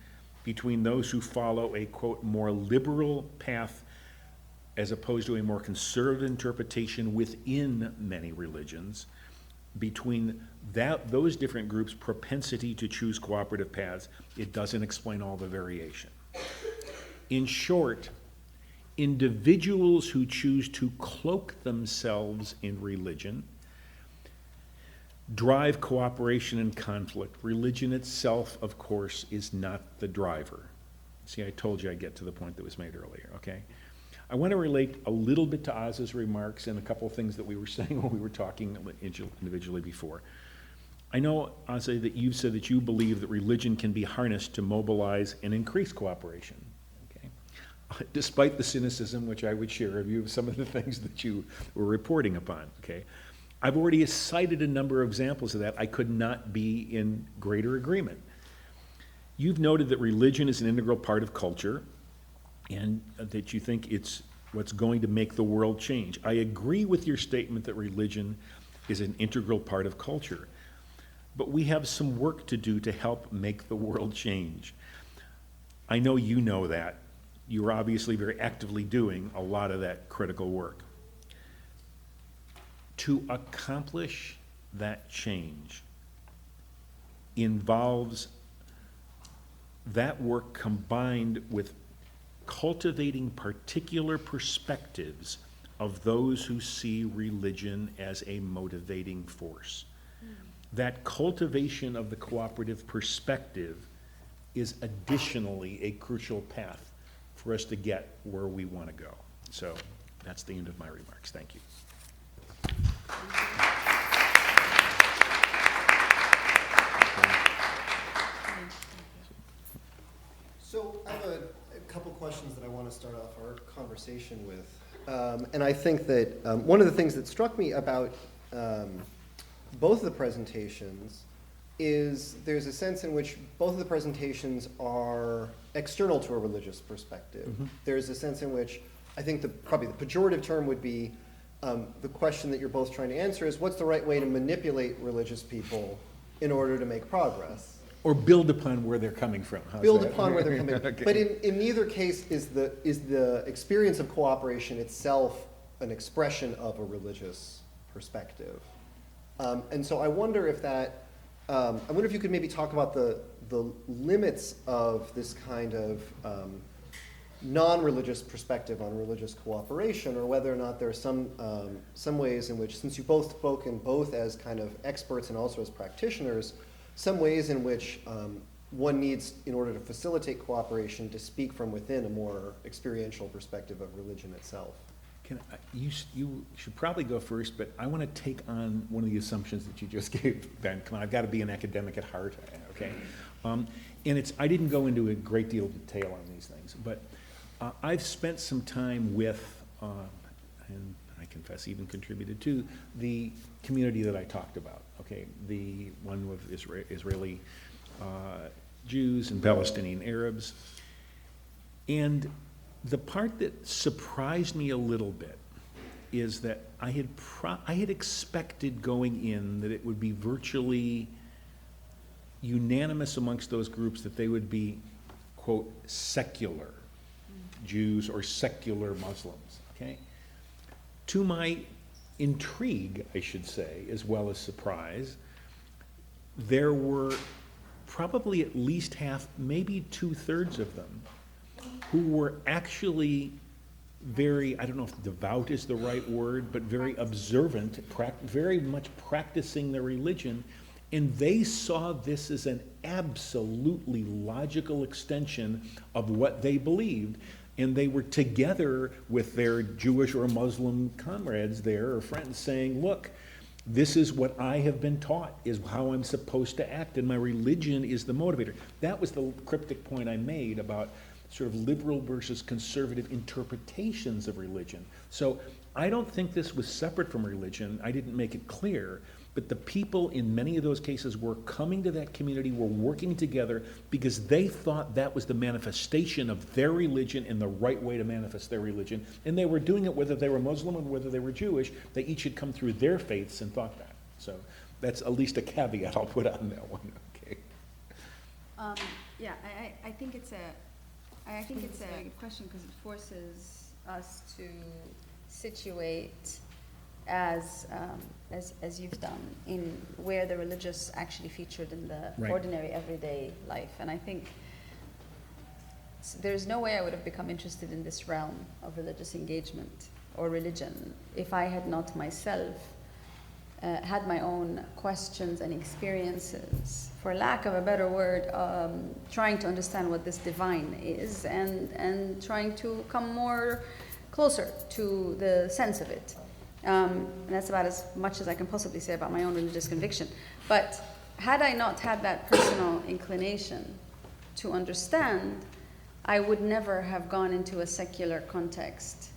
between those who follow a, quote, more liberal path as opposed to a more conservative interpretation within many religions, between those different groups' propensity to choose cooperative paths, it doesn't explain all the variation. In short, individuals who choose to cloak themselves in religion drive cooperation and conflict. Religion itself, of course, is not the driver. See, I told you I'd get to the point that was made earlier, okay? I want to relate a little bit to Azza's remarks and a couple of things that we were saying when we were talking individually before. I know, Azza, that you've said that you believe that religion can be harnessed to mobilize and increase cooperation, okay? Despite the cynicism, which I would share of you, of some of the things that you were reporting upon, okay? I've already cited a number of examples of that. I could not be in greater agreement. You've noted that religion is an integral part of culture and that you think it's what's going to make the world change. I agree with your statement that religion is an integral part of culture. But we have some work to do to help make the world change. I know you know that. You're obviously very actively doing a lot of that critical work. To accomplish that change involves that work combined with cultivating particular perspectives of those who see religion as a motivating force. That cultivation of the cooperative perspective is additionally a crucial path for us to get where we want to go. So that's the end of my remarks. Thank you. So I have a couple questions that I want to start off our conversation with. And I think that one of the things that struck me about both of the presentations is there's a sense in which both of the presentations are external to a religious perspective. Mm-hmm. There's a sense in which I think probably the pejorative term would be the question that you're both trying to answer is what's the right way to manipulate religious people in order to make progress? Or build upon where they're coming from. Build upon where they're coming from. Okay. But in neither case is the experience of cooperation itself an expression of a religious perspective. And so I wonder if you could maybe talk about the limits of this kind of non-religious perspective on religious cooperation, or whether or not there are some ways in which, since you've both spoken both as kind of experts and also as practitioners, some ways in which one needs, in order to facilitate cooperation, to speak from within a more experiential perspective of religion itself. You should probably go first, but I want to take on one of the assumptions that you just gave, Ben. Come on, I've got to be an academic at heart, okay? And I didn't go into a great deal of detail on these things, but I've spent some time with, and I confess even contributed to, the community that I talked about, okay? The one with Israeli Jews and Palestinian Arabs. And the part that surprised me a little bit is that I had expected going in that it would be virtually unanimous amongst those groups that they would be, quote, secular Jews or secular Muslims, okay? To my intrigue, I should say, as well as surprise, there were probably at least half, maybe 2/3 of them, who were actually very, I don't know if devout is the right word, but very observant, very much practicing their religion, and they saw this as an absolutely logical extension of what they believed, and they were together with their Jewish or Muslim comrades there, or friends, saying, look, this is what I have been taught, is how I'm supposed to act, and my religion is the motivator. That was the cryptic point I made about sort of liberal versus conservative interpretations of religion. So I don't think this was separate from religion. I didn't make it clear, but the people in many of those cases were coming to that community, were working together because they thought that was the manifestation of their religion and the right way to manifest their religion. And they were doing it whether they were Muslim or whether they were Jewish. They each had come through their faiths and thought that. So that's at least a caveat I'll put on that one, okay? Yeah, I think it's a good question because it forces us to situate as you've done in where the religious actually featured in the Right. ordinary everyday life. And I think there's no way I would have become interested in this realm of religious engagement or religion if I had not myself had my own questions and experiences, for lack of a better word, trying to understand what this divine is and trying to come more closer to the sense of it. And that's about as much as I can possibly say about my own religious conviction. But had I not had that personal inclination to understand, I would never have gone into a secular context.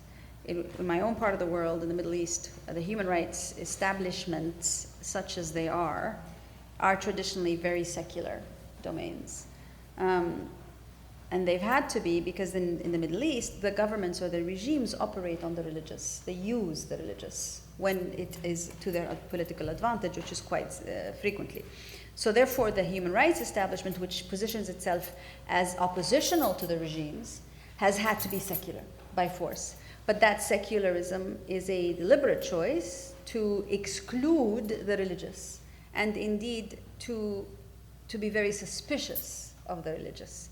In my own part of the world, in the Middle East, the human rights establishments, such as they are traditionally very secular domains. And they've had to be because in the Middle East, the governments or the regimes operate on the religious. They use the religious when it is to their political advantage, which is quite frequently. So therefore, the human rights establishment, which positions itself as oppositional to the regimes, has had to be secular by force. But that secularism is a deliberate choice to exclude the religious, and indeed to be very suspicious of the religious.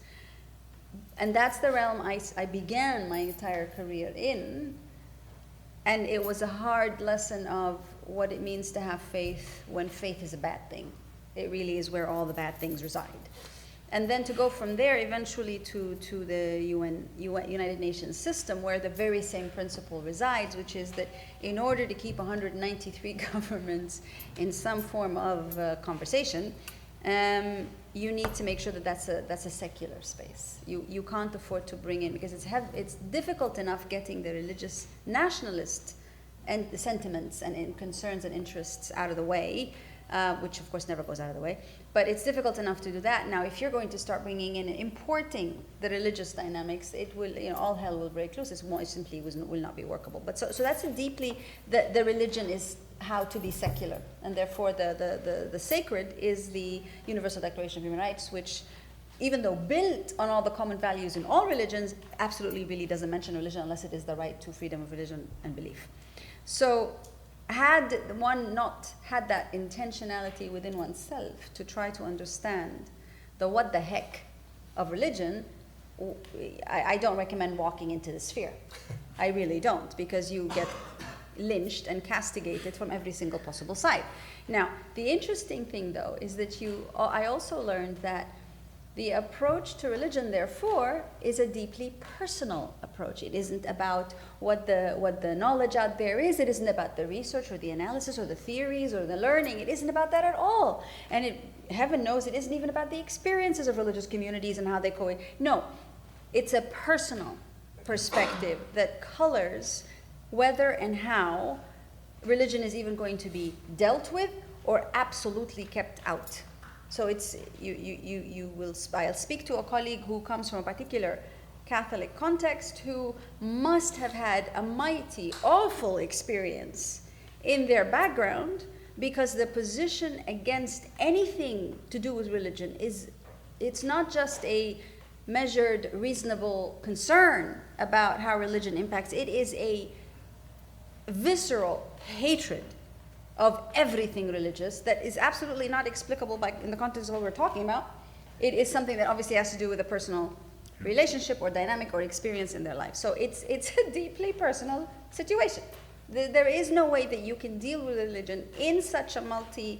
And that's the realm I began my entire career in. And it was a hard lesson of what it means to have faith when faith is a bad thing. It really is where all the bad things reside. And then to go from there eventually to the United Nations system, where the very same principle resides, which is that in order to keep 193 governments in some form of conversation, you need to make sure that that's a secular space. You can't afford to bring in, because it's difficult enough getting the religious nationalist and the sentiments and concerns and interests out of the way, which of course never goes out of the way. But it's difficult enough to do that. Now, if you're going to start bringing in and importing the religious dynamics, it will, all hell will break loose. It simply will not be workable. But so that's a deeply, the religion is how to be secular, and therefore the sacred is the Universal Declaration of Human Rights, which, even though built on all the common values in all religions, absolutely really doesn't mention religion unless it is the right to freedom of religion and belief. So had one not had that intentionality within oneself to try to understand the what the heck of religion, I don't recommend walking into the sphere. I really don't, because you get lynched and castigated from every single possible side. Now, the interesting thing, though, is that I also learned that the approach to religion, therefore, is a deeply personal approach. It isn't about what the knowledge out there is. It isn't about the research or the analysis or the theories or the learning. It isn't about that at all. And heaven knows it isn't even about the experiences of religious communities and how they coexist. No, it's a personal perspective that colors whether and how religion is even going to be dealt with or absolutely kept out. So it's I'll speak to a colleague who comes from a particular Catholic context who must have had a mighty, awful experience in their background, because the position against anything to do with religion it's not just a measured, reasonable concern about how religion impacts. It is a visceral hatred of everything religious that is absolutely not explicable in the context of what we're talking about. It is something that obviously has to do with a personal relationship or dynamic or experience in their life. So it's a deeply personal situation. There is no way that you can deal with religion in such a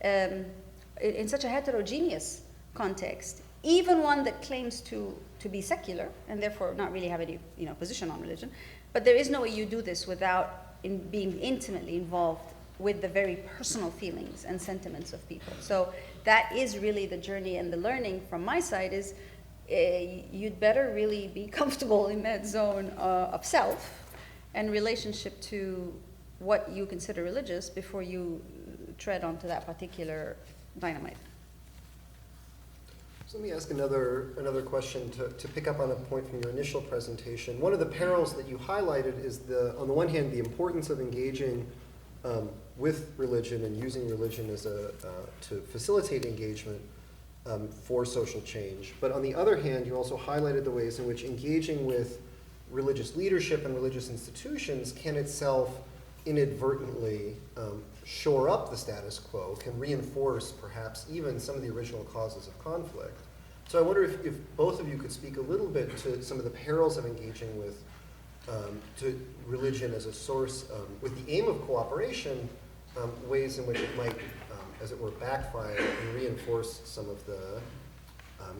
in such a heterogeneous context, even one that claims to be secular and therefore not really have any position on religion. But there is no way you do this without being intimately involved with the very personal feelings and sentiments of people. So that is really the journey, and the learning from my side is you'd better really be comfortable in that zone of self and relationship to what you consider religious before you tread onto that particular dynamite. So let me ask another question to pick up on a point from your initial presentation. One of the perils that you highlighted is on the one hand, the importance of engaging with religion and using religion as to facilitate engagement for social change. But on the other hand, you also highlighted the ways in which engaging with religious leadership and religious institutions can itself inadvertently shore up the status quo, can reinforce perhaps even some of the original causes of conflict. So I wonder if both of you could speak a little bit to some of the perils of engaging with to religion as a source, with the aim of cooperation, ways in which it might, as it were, backfire and reinforce some of the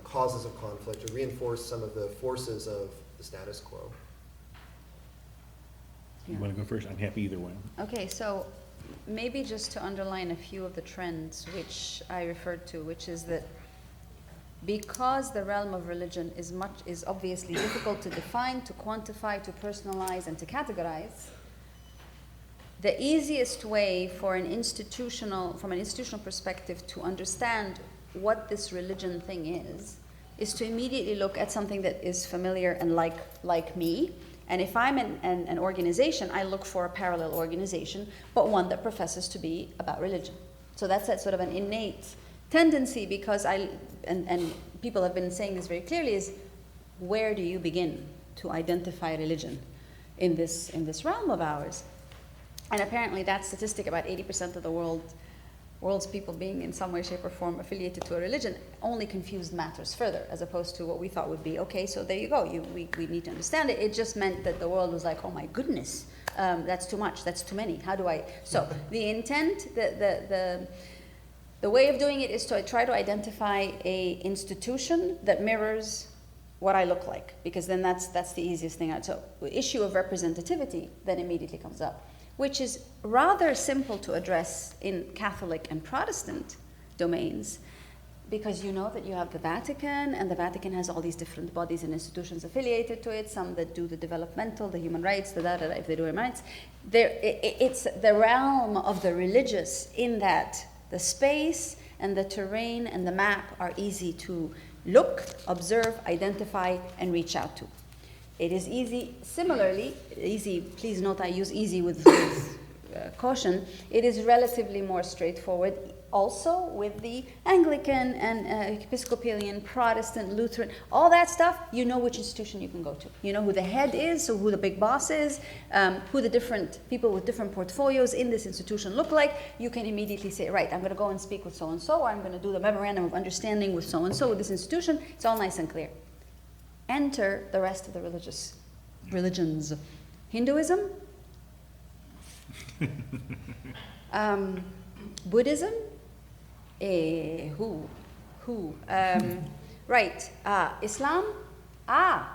causes of conflict, or reinforce some of the forces of the status quo. You want to go first? I'm happy either way. Okay, so maybe just to underline a few of the trends which I referred to, which is that because the realm of religion is obviously difficult to define, to quantify, to personalize, and to categorize, the easiest way for from an institutional perspective to understand what this religion thing is to immediately look at something that is familiar and like me. And if I'm an organization, I look for a parallel organization, but one that professes to be about religion. So that's that sort of an innate tendency, because and people have been saying this very clearly, is where do you begin to identify religion in this realm of ours? And apparently that statistic, about 80% of the world's people being in some way, shape, or form affiliated to a religion, only confused matters further, as opposed to what we thought would be, okay, so there you go, we need to understand it. It just meant that the world was like, oh my goodness, that's too much, that's too many, how do I... So the intent, the way of doing it is to try to identify a institution that mirrors what I look like, because then that's the easiest thing out. So the issue of representativity then immediately comes up, which is rather simple to address in Catholic and Protestant domains, because you know that you have the Vatican, and the Vatican has all these different bodies and institutions affiliated to it, some that do the developmental, the human rights, if they do human rights. It's the realm of the religious in that the space and the terrain and the map are easy to look, observe, identify, and reach out to. It is easy, similarly, easy, please note I use easy with caution, it is relatively more straightforward also with the Anglican and Episcopalian, Protestant, Lutheran, all that stuff, you know which institution you can go to. You know who the head is, so who the big boss is, who the different people with different portfolios in this institution look like. You can immediately say, right, I'm going to go and speak with so-and-so, or I'm going to do the memorandum of understanding with so-and-so with this institution. It's all nice and clear. Enter the rest of the religions. Hinduism, Buddhism, right, Islam, Al-Azhar,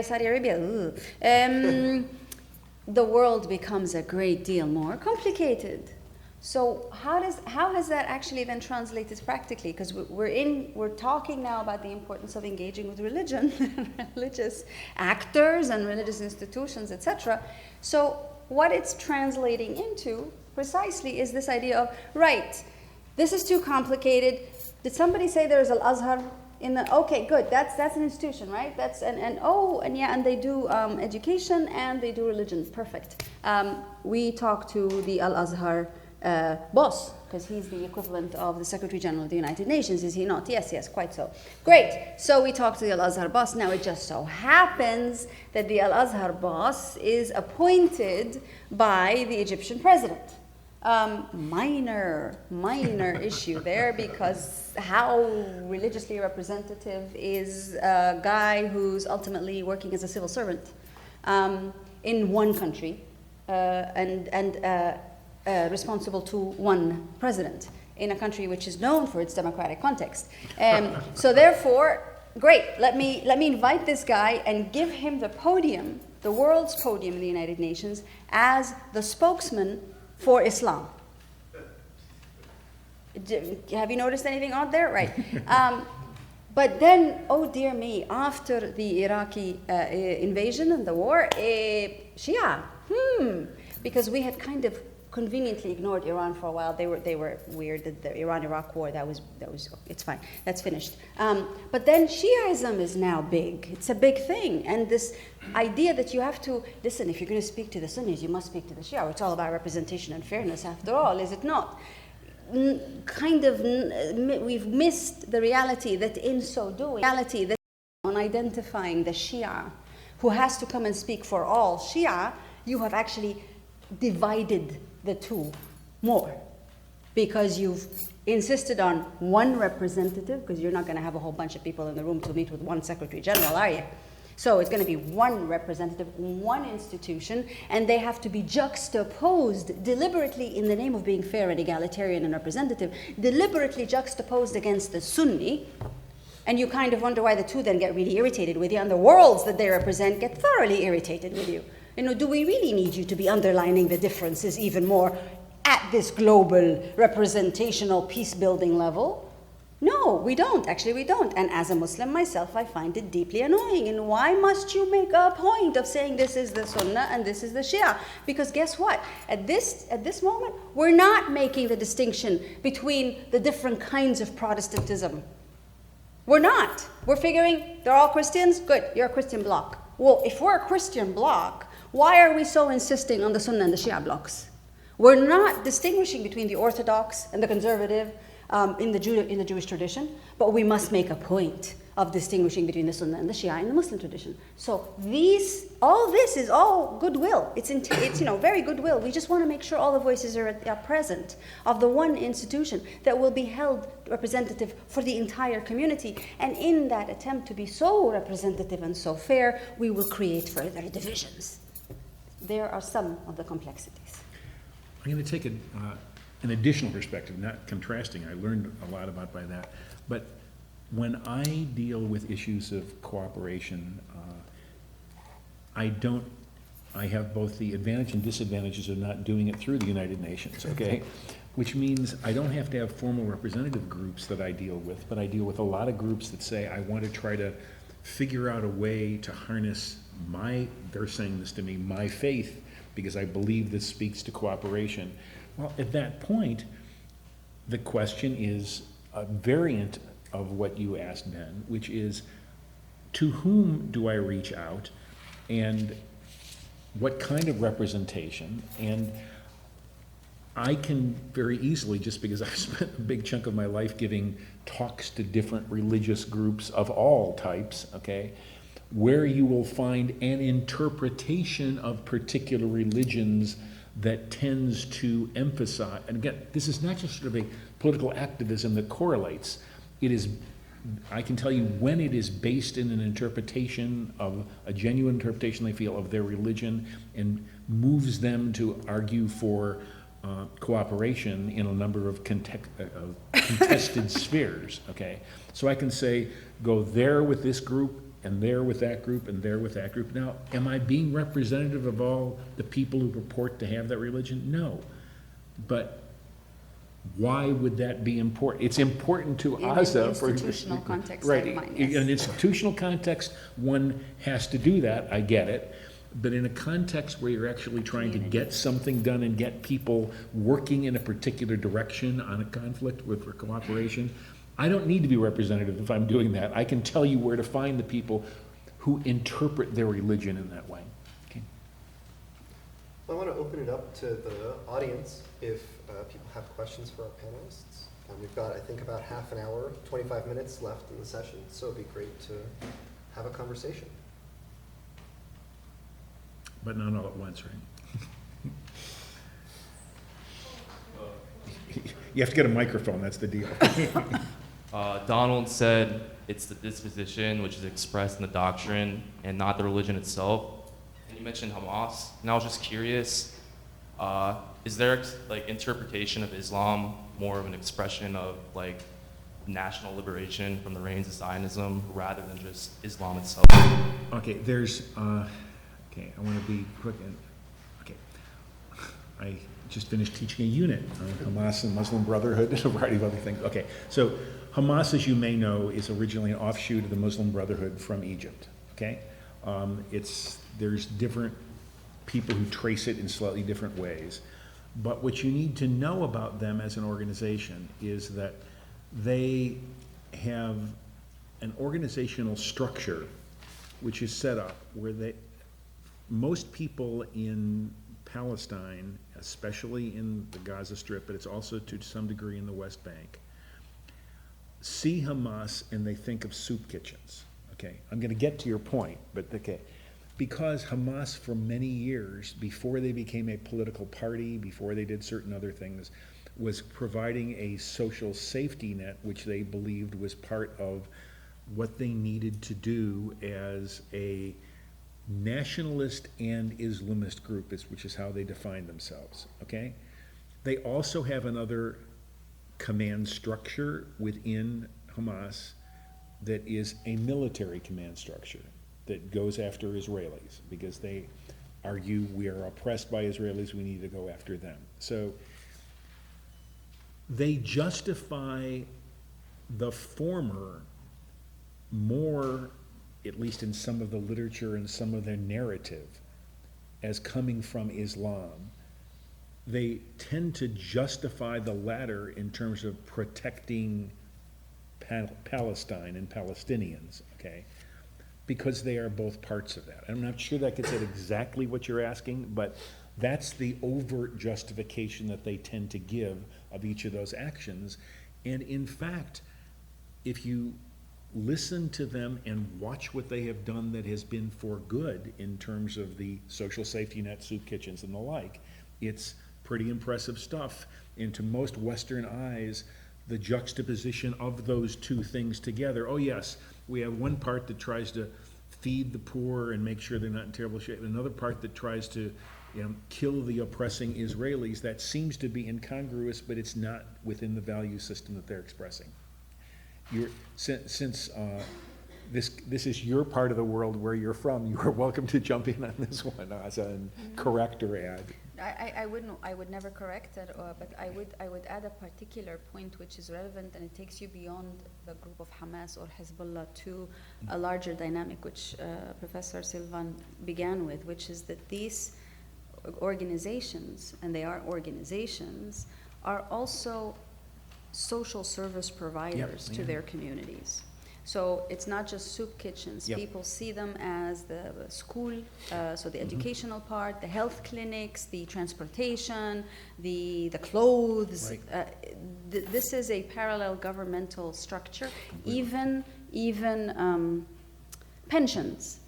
Saudi Arabia, the world becomes a great deal more complicated. So how has that actually then translated practically? Because we're talking now about the importance of engaging with religion, religious actors and religious institutions, etc. So what it's translating into precisely is this idea of, right, this is too complicated. Did somebody say there's Al-Azhar in the, okay, good, that's an institution, right? That's, and they do education and they do religion, perfect. We talk to the Al-Azhar boss, because he's the equivalent of the Secretary General of the United Nations, is he not? Yes, quite so. Great. So we talk to the Al-Azhar boss. Now it just so happens that the Al-Azhar boss is appointed by the Egyptian president. Minor issue there, because how religiously representative is a guy who's ultimately working as a civil servant in one country and responsible to one president in a country which is known for its democratic context. So therefore, great, let me invite this guy and give him the podium, the world's podium in the United Nations, as the spokesman for Islam. Have you noticed anything out there? Right. But then, oh dear me, after the Iraqi invasion and the war, Shia, because we had kind of conveniently ignored Iran for a while. They were weird. The Iran-Iraq war, that was it's fine. That's finished. But then Shiaism is now big. It's a big thing. And this idea that you have to, listen, if you're going to speak to the Sunnis, you must speak to the Shia. It's all about representation and fairness after all, is it not? We've missed the reality that in so doing, on identifying the Shia, who has to come and speak for all Shia, you have actually divided the two more, because you've insisted on one representative, because you're not going to have a whole bunch of people in the room to meet with one Secretary General, are you? So it's going to be one representative, one institution, and they have to be juxtaposed deliberately in the name of being fair and egalitarian and representative, deliberately juxtaposed against the Sunni, And you kind of wonder why the two then get really irritated with you, and the worlds that they represent get thoroughly irritated with you. You know, do we really need you to be underlining the differences even more at this global representational peace-building level? No, we don't. Actually, we don't. And as a Muslim myself, I find it deeply annoying. And why must you make a point of saying this is the Sunnah and this is the Shia? Because guess what? At this moment, we're not making the distinction between the different kinds of Protestantism. We're not. We're figuring they're all Christians. Good, you're a Christian bloc. Well, if we're a Christian bloc, why are we so insisting on the Sunnah and the Shia blocs? We're not distinguishing between the Orthodox and the conservative in the Jewish tradition, but we must make a point of distinguishing between the Sunnah and the Shia in the Muslim tradition. So all this is all goodwill. It's very goodwill. We just want to make sure all the voices are present of the one institution that will be held representative for the entire community. And in that attempt to be so representative and so fair, we will create further divisions. There are some of the complexities. I'm going to take an additional perspective, not contrasting. I learned a lot about by that. But when I deal with issues of cooperation, I have both the advantage and disadvantages of not doing it through the United Nations, okay? Which means I don't have to have formal representative groups that I deal with, but I deal with a lot of groups that say, I want to try to figure out a way to harness they're saying this to me, my faith, because I believe this speaks to cooperation. Well, at that point, the question is a variant of what you asked, Ben, which is, to whom do I reach out, and what kind of representation? And I can very easily, just because I've spent a big chunk of my life giving talks to different religious groups of all types, okay, where you will find an interpretation of particular religions that tends to emphasize, and again, this is not just sort of a political activism that correlates. It is, I can tell you when it is based in an interpretation of, a genuine interpretation they feel of their religion, and moves them to argue for cooperation in a number of contested spheres, okay? So I can say, go there with this group, and there with that group, and there with that group. Now, am I being representative of all the people who purport to have that religion? No. But why would that be important? It's important to Azza. In an institutional context, right. like mine, In yes. an institutional context, one has to do that, I get it. But in a context where you're actually trying to get something done and get people working in a particular direction on a conflict for cooperation, I don't need to be representative if I'm doing that. I can tell you where to find the people who interpret their religion in that way. Okay. I want to open it up to the audience if people have questions for our panelists. We've got, I think, about half an hour, 25 minutes left in the session, so it'd be great to have a conversation. But not all at once, right? You have to get a microphone, that's the deal. Donald said it's the disposition which is expressed in the doctrine and not the religion itself. And you mentioned Hamas, and I was just curious, is there like interpretation of Islam more of an expression of like national liberation from the reigns of Zionism rather than just Islam itself? Okay, okay, I want to be quick. Okay, I just finished teaching a unit on Hamas and Muslim Brotherhood and a variety of other things. Okay, so Hamas, as you may know, is originally an offshoot of the Muslim Brotherhood from Egypt, okay? There's different people who trace it in slightly different ways. But what you need to know about them as an organization is that they have an organizational structure which is set up where most people in Palestine, especially in the Gaza Strip, but it's also to some degree in the West Bank, see Hamas and they think of soup kitchens, okay? I'm gonna get to your point, but okay. Because Hamas for many years, before they became a political party, before they did certain other things, was providing a social safety net, which they believed was part of what they needed to do as a nationalist and Islamist group, which is how they define themselves, okay? They also have another command structure within Hamas that is a military command structure that goes after Israelis because they argue we are oppressed by Israelis, we need to go after them. So they justify the former more, at least in some of the literature and some of their narrative, as coming from Islam. They tend to justify the latter in terms of protecting Palestine and Palestinians, okay? Because they are both parts of that. I'm not sure that gets at exactly what you're asking, but that's the overt justification that they tend to give of each of those actions. And in fact, if you listen to them and watch what they have done that has been for good in terms of the social safety net, soup kitchens and the like, it's pretty impressive stuff. And to most Western eyes, the juxtaposition of those two things together, oh yes, we have one part that tries to feed the poor and make sure they're not in terrible shape, another part that tries to, you know, kill the oppressing Israelis. That seems to be incongruous, but it's not within the value system that they're expressing. Since this is your part of the world where you're from, you are welcome to jump in on this one, Azza, and correct or add. I would never correct it, but I would add a particular point which is relevant, and it takes you beyond the group of Hamas or Hezbollah to a larger dynamic, which Professor Sylvan began with, which is that these organizations, and they are organizations, are also social service providers to their communities. So it's not just soup kitchens. Yep. People see them as the school, so the educational part, the health clinics, the transportation, the clothes. Right. This is a parallel governmental structure. Even pensions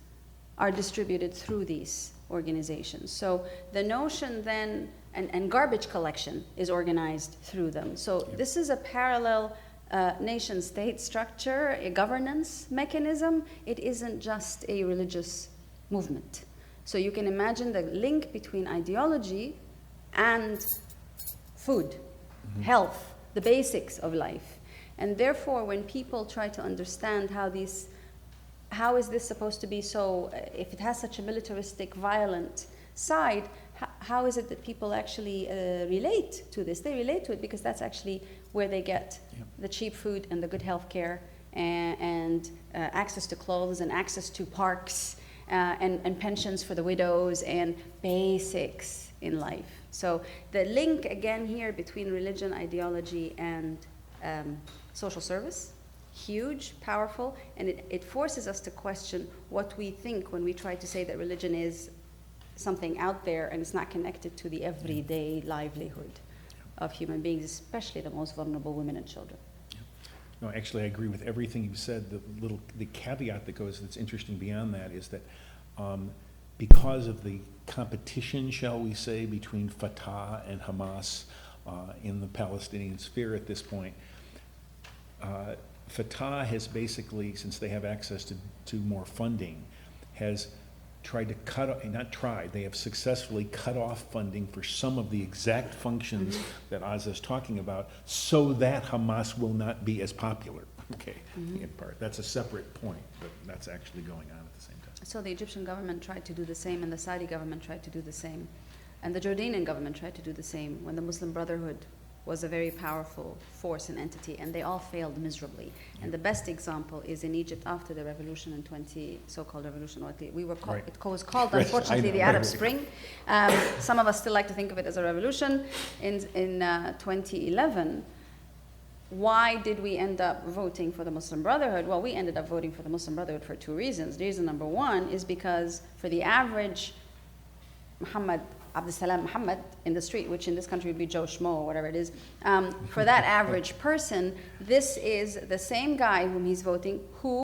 are distributed through these organizations. So the notion then, and garbage collection is organized through them. So this is a parallel nation-state structure, a governance mechanism. It isn't just a religious movement. So you can imagine the link between ideology and food, health, the basics of life. And therefore, when people try to understand how is this supposed to be so, if it has such a militaristic, violent side, how is it that people actually relate to this? They relate to it because that's actually where they get the cheap food and the good health care and access to clothes and access to parks and pensions for the widows and basics in life. So the link again here between religion, ideology, and social service, huge, powerful, and it forces us to question what we think when we try to say that religion is something out there and it's not connected to the everyday livelihood of human beings, especially the most vulnerable women and children. No, actually, I agree with everything you've said. The caveat that goes that's interesting beyond that is that because of the competition, shall we say, between Fatah and Hamas in the Palestinian sphere at this point, Fatah has basically, since they have access to more funding, has tried to they have successfully cut off funding for some of the exact functions that Azza is talking about so that Hamas will not be as popular, in part. That's a separate point, but that's actually going on at the same time. So the Egyptian government tried to do the same, and the Saudi government tried to do the same, and the Jordanian government tried to do the same when the Muslim Brotherhood was a very powerful force and entity, and they all failed miserably. And the best example is in Egypt after the revolution in so-called revolution. We were called, it was called, unfortunately, the Arab Spring. Some of us still like to think of it as a revolution. In 2011, why did we end up voting for the Muslim Brotherhood? Well, we ended up voting for the Muslim Brotherhood for two reasons. Reason number one is because for the average Abdussalam Muhammad in the street, which in this country would be Joe Schmo or whatever it is, for that average person, this is the same guy whom he's voting who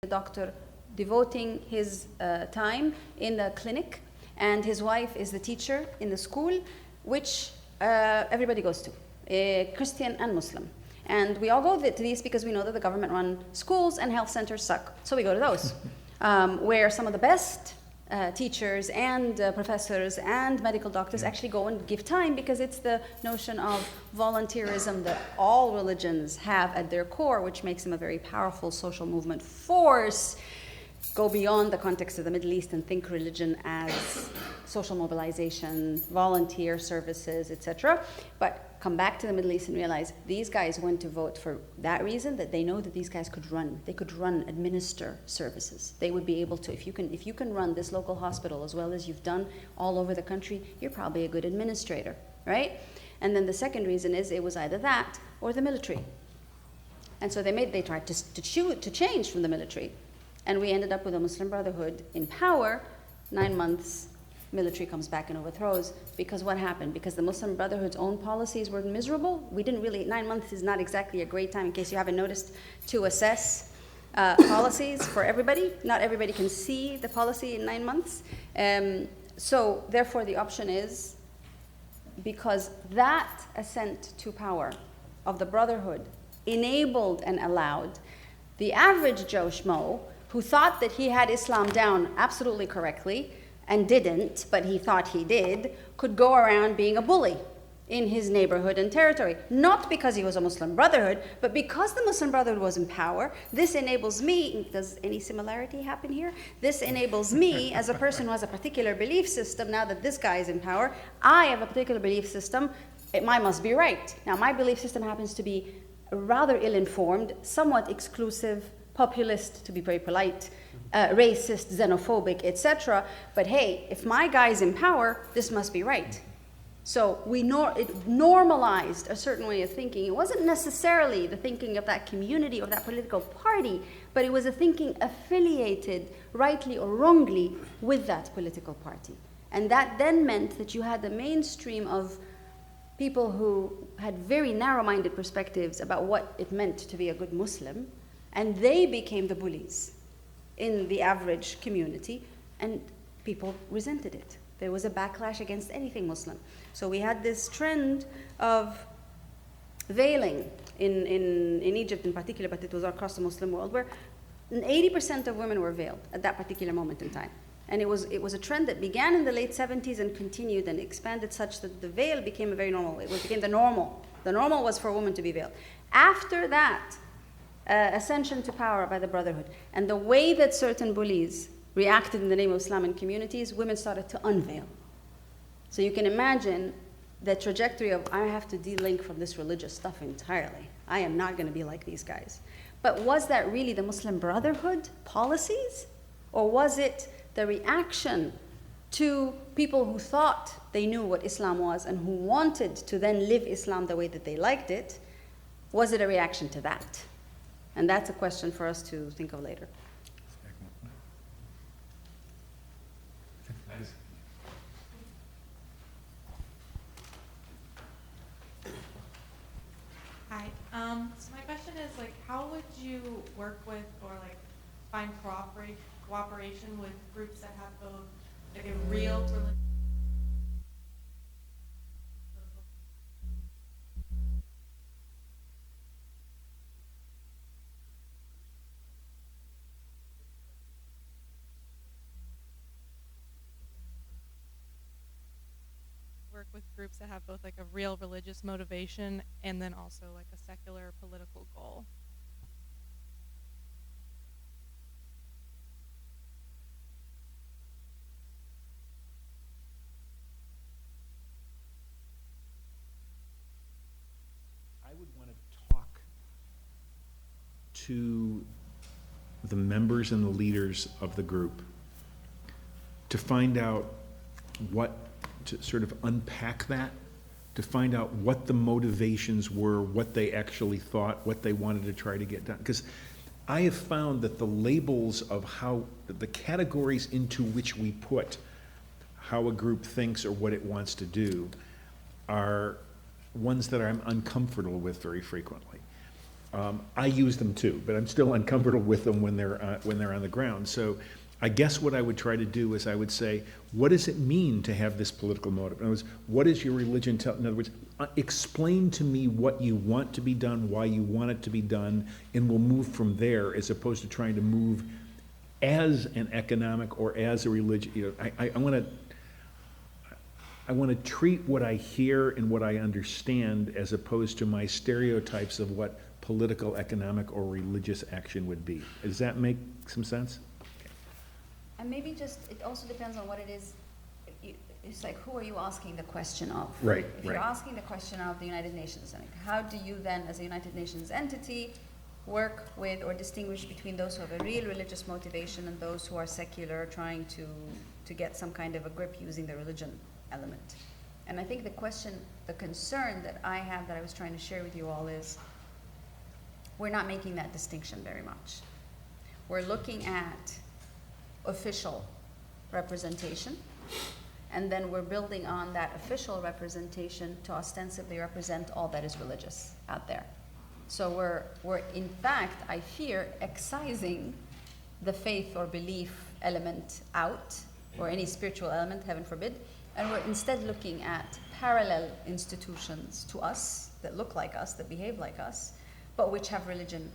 the doctor devoting his time in the clinic, and his wife is the teacher in the school, which everybody goes to, Christian and Muslim. And we all go to these because we know that the government-run schools and health centers suck. So we go to those, where some of the best teachers and professors and medical doctors actually go and give time, because it's the notion of volunteerism that all religions have at their core, which makes them a very powerful social movement force. Go beyond the context of the Middle East and think religion as social mobilization, volunteer services, etc. But come back to the Middle East and realize these guys went to vote for that reason, that they know that these guys could run. They could administer services. They would be able to, if you can run this local hospital as well as you've done all over the country, you're probably a good administrator, right? And then the second reason is it was either that or the military. And so they tried to change from the military. And we ended up with a Muslim Brotherhood in power. 9 months, military comes back and overthrows. Because what happened? Because the Muslim Brotherhood's own policies were miserable. We didn't really, 9 months is not exactly a great time, in case you haven't noticed, to assess policies for everybody. Not everybody can see the policy in 9 months. So therefore the option is, because that ascent to power of the Brotherhood enabled and allowed the average Joe Schmo, who thought that he had Islam down absolutely correctly and didn't, but he thought he did, could go around being a bully in his neighborhood and territory. Not because he was a Muslim Brotherhood, but because the Muslim Brotherhood was in power. This enables me, does any similarity happen here? This enables me, as a person who has a particular belief system, now that this guy is in power, I have a particular belief system, mine must be right. Now, my belief system happens to be rather ill-informed, somewhat exclusive, populist, to be very polite, racist, xenophobic, etc. But hey, if my guy's in power, this must be right. So it normalized a certain way of thinking. It wasn't necessarily the thinking of that community or that political party, but it was a thinking affiliated, rightly or wrongly, with that political party. And that then meant that you had the mainstream of people who had very narrow-minded perspectives about what it meant to be a good Muslim, and they became the bullies in the average community, and people resented it. There was a backlash against anything Muslim. So we had this trend of veiling in Egypt in particular, but it was across the Muslim world, where 80% of women were veiled at that particular moment in time. And it was a trend that began in the late 70s and continued and expanded such that the veil became a very normal. It became the normal. The normal was for a woman to be veiled. After that, ascension to power by the Brotherhood, and the way that certain bullies reacted in the name of Islam in communities, women started to unveil. So you can imagine the trajectory of, I have to de-link from this religious stuff entirely. I am not going to be like these guys. But was that really the Muslim Brotherhood policies? Or was it the reaction to people who thought they knew what Islam was and who wanted to then live Islam the way that they liked it? Was it a reaction to that? And that's a question for us to think of later. Hi. So my question is, like, how would you work with or like find cooperation with groups that have both like a real religion? Work with groups that have both like a real religious motivation and then also like a secular political goal. I would want to talk to the members and the leaders of the group to find out to sort of unpack that, to find out what the motivations were, what they actually thought, what they wanted to try to get done. Because I have found that the labels of how, the categories into which we put how a group thinks or what it wants to do are ones that I'm uncomfortable with very frequently. I use them too, but I'm still uncomfortable with them when they're on the ground. So I guess what I would try to do is I would say, what does it mean to have this political motive? In other words, what is your religion tell? In other words, explain to me what you want to be done, why you want it to be done, and we'll move from there, as opposed to trying to move as an economic or as a religion, you know, I want to treat what I hear and what I understand as opposed to my stereotypes of what political, economic, or religious action would be. Does that make some sense? And maybe just, it also depends on what it is. It's like, who are you asking the question of? Right, If you're right. asking the question of the United Nations, like, how do you then, as a United Nations entity, work with or distinguish between those who have a real religious motivation and those who are secular, trying to get some kind of a grip using the religion element? And I think the concern that I have, that I was trying to share with you all, is we're not making that distinction very much. We're looking at official representation, and then we're building on that official representation to ostensibly represent all that is religious out there. So we're in fact, I fear, excising the faith or belief element out, or any spiritual element, heaven forbid, and we're instead looking at parallel institutions to us that look like us, that behave like us, but which have religion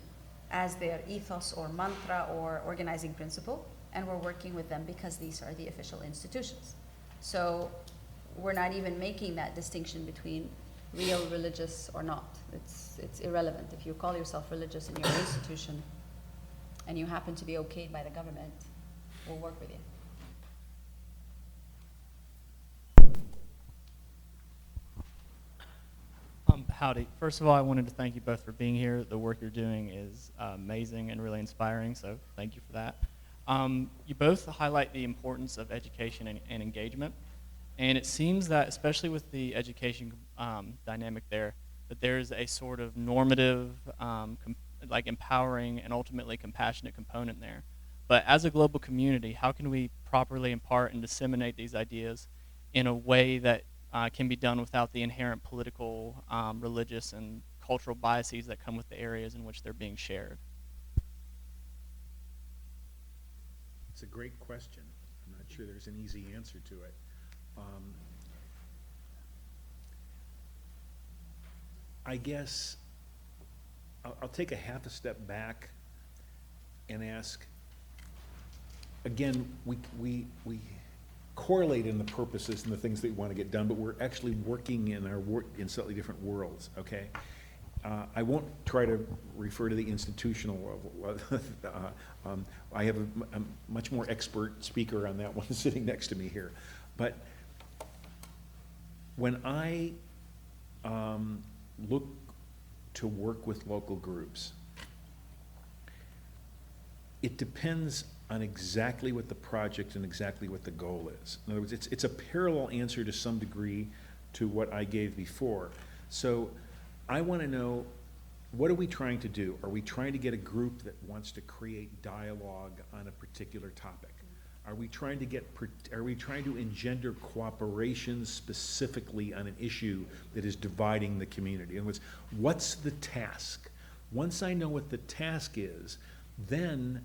as their ethos or mantra or organizing principle, and we're working with them because these are the official institutions. So we're not even making that distinction between real religious or not. It's irrelevant. If you call yourself religious in your institution and you happen to be okayed by the government, we'll work with you. Howdy. First of all, I wanted to thank you both for being here. The work you're doing is amazing and really inspiring, so thank you for that. You both highlight the importance of education and engagement, and it seems that, especially with the education dynamic there, that there's a sort of normative, like empowering and ultimately compassionate component there. But as a global community, how can we properly impart and disseminate these ideas in a way that can be done without the inherent political, religious, and cultural biases that come with the areas in which they're being shared? It's a great question. I'm not sure there's an easy answer to it. I guess I'll take a half a step back and ask, again, we correlate in the purposes and the things that we want to get done, but we're actually working in slightly different worlds, okay? I won't try to refer to the institutional level. I have a much more expert speaker on that one sitting next to me here. But when I look to work with local groups, it depends on exactly what the project and exactly what the goal is. In other words, it's a parallel answer to some degree to what I gave before. So I want to know, what are we trying to do? Are we trying to get a group that wants to create dialogue on a particular topic? Are we trying to engender cooperation specifically on an issue that is dividing the community? In other words, what's the task? Once I know what the task is, then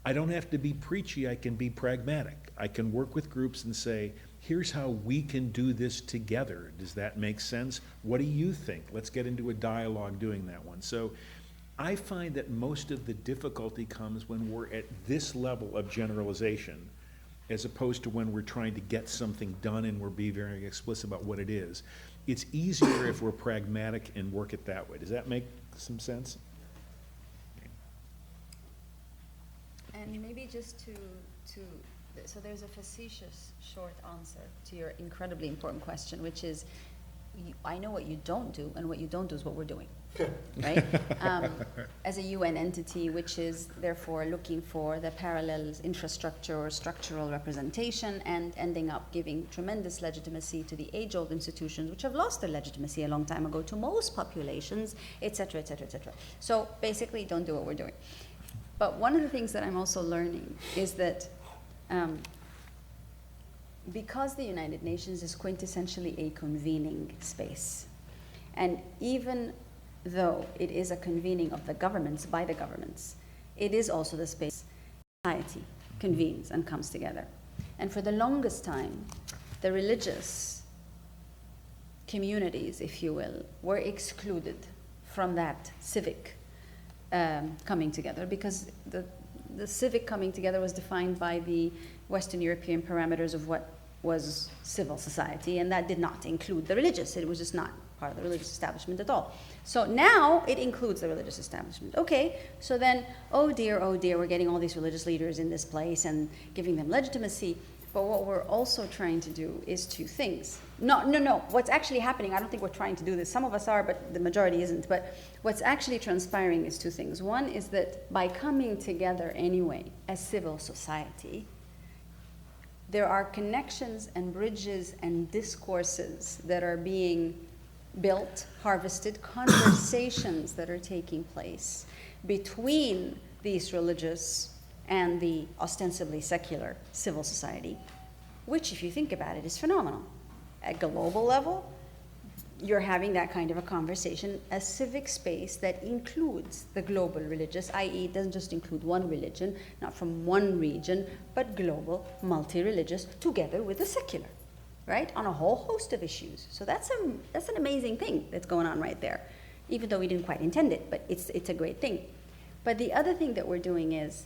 I don't have to be preachy, I can be pragmatic. I can work with groups and say, here's how we can do this together. Does that make sense? What do you think? Let's get into a dialogue doing that one. So I find that most of the difficulty comes when we're at this level of generalization, as opposed to when we're trying to get something done and we're being very explicit about what it is. It's easier if we're pragmatic and work it that way. Does that make some sense? And maybe just so there's a facetious short answer to your incredibly important question, which is, I know what you don't do, and what you don't do is what we're doing, right? As a UN entity, which is therefore looking for the parallel infrastructure or structural representation, and ending up giving tremendous legitimacy to the age-old institutions, which have lost their legitimacy a long time ago to most populations, et cetera, et cetera, et cetera. So basically, don't do what we're doing. But one of the things that I'm also learning is that because the United Nations is quintessentially a convening space, and even though it is a convening of the governments by the governments, it is also the space society convenes and comes together. And for the longest time, the religious communities, if you will, were excluded from that civic coming together, because the civic coming together was defined by the Western European parameters of what was civil society, and that did not include the religious. It was just not part of the religious establishment at all. So now it includes the religious establishment. Okay, so then, oh dear, we're getting all these religious leaders in this place and giving them legitimacy. But what we're also trying to do is two things. No. What's actually happening, I don't think we're trying to do this. Some of us are, but the majority isn't. But what's actually transpiring is two things. One is that by coming together anyway as civil society, there are connections and bridges and discourses that are being built, harvested, conversations that are taking place between these religious and the ostensibly secular civil society, which, if you think about it, is phenomenal. At global level, you're having that kind of a conversation, a civic space that includes the global religious, i.e. it doesn't just include one religion, not from one region, but global, multi-religious, together with the secular, right? On a whole host of issues. So that's an amazing thing that's going on right there, even though we didn't quite intend it, but it's a great thing. But the other thing that we're doing is,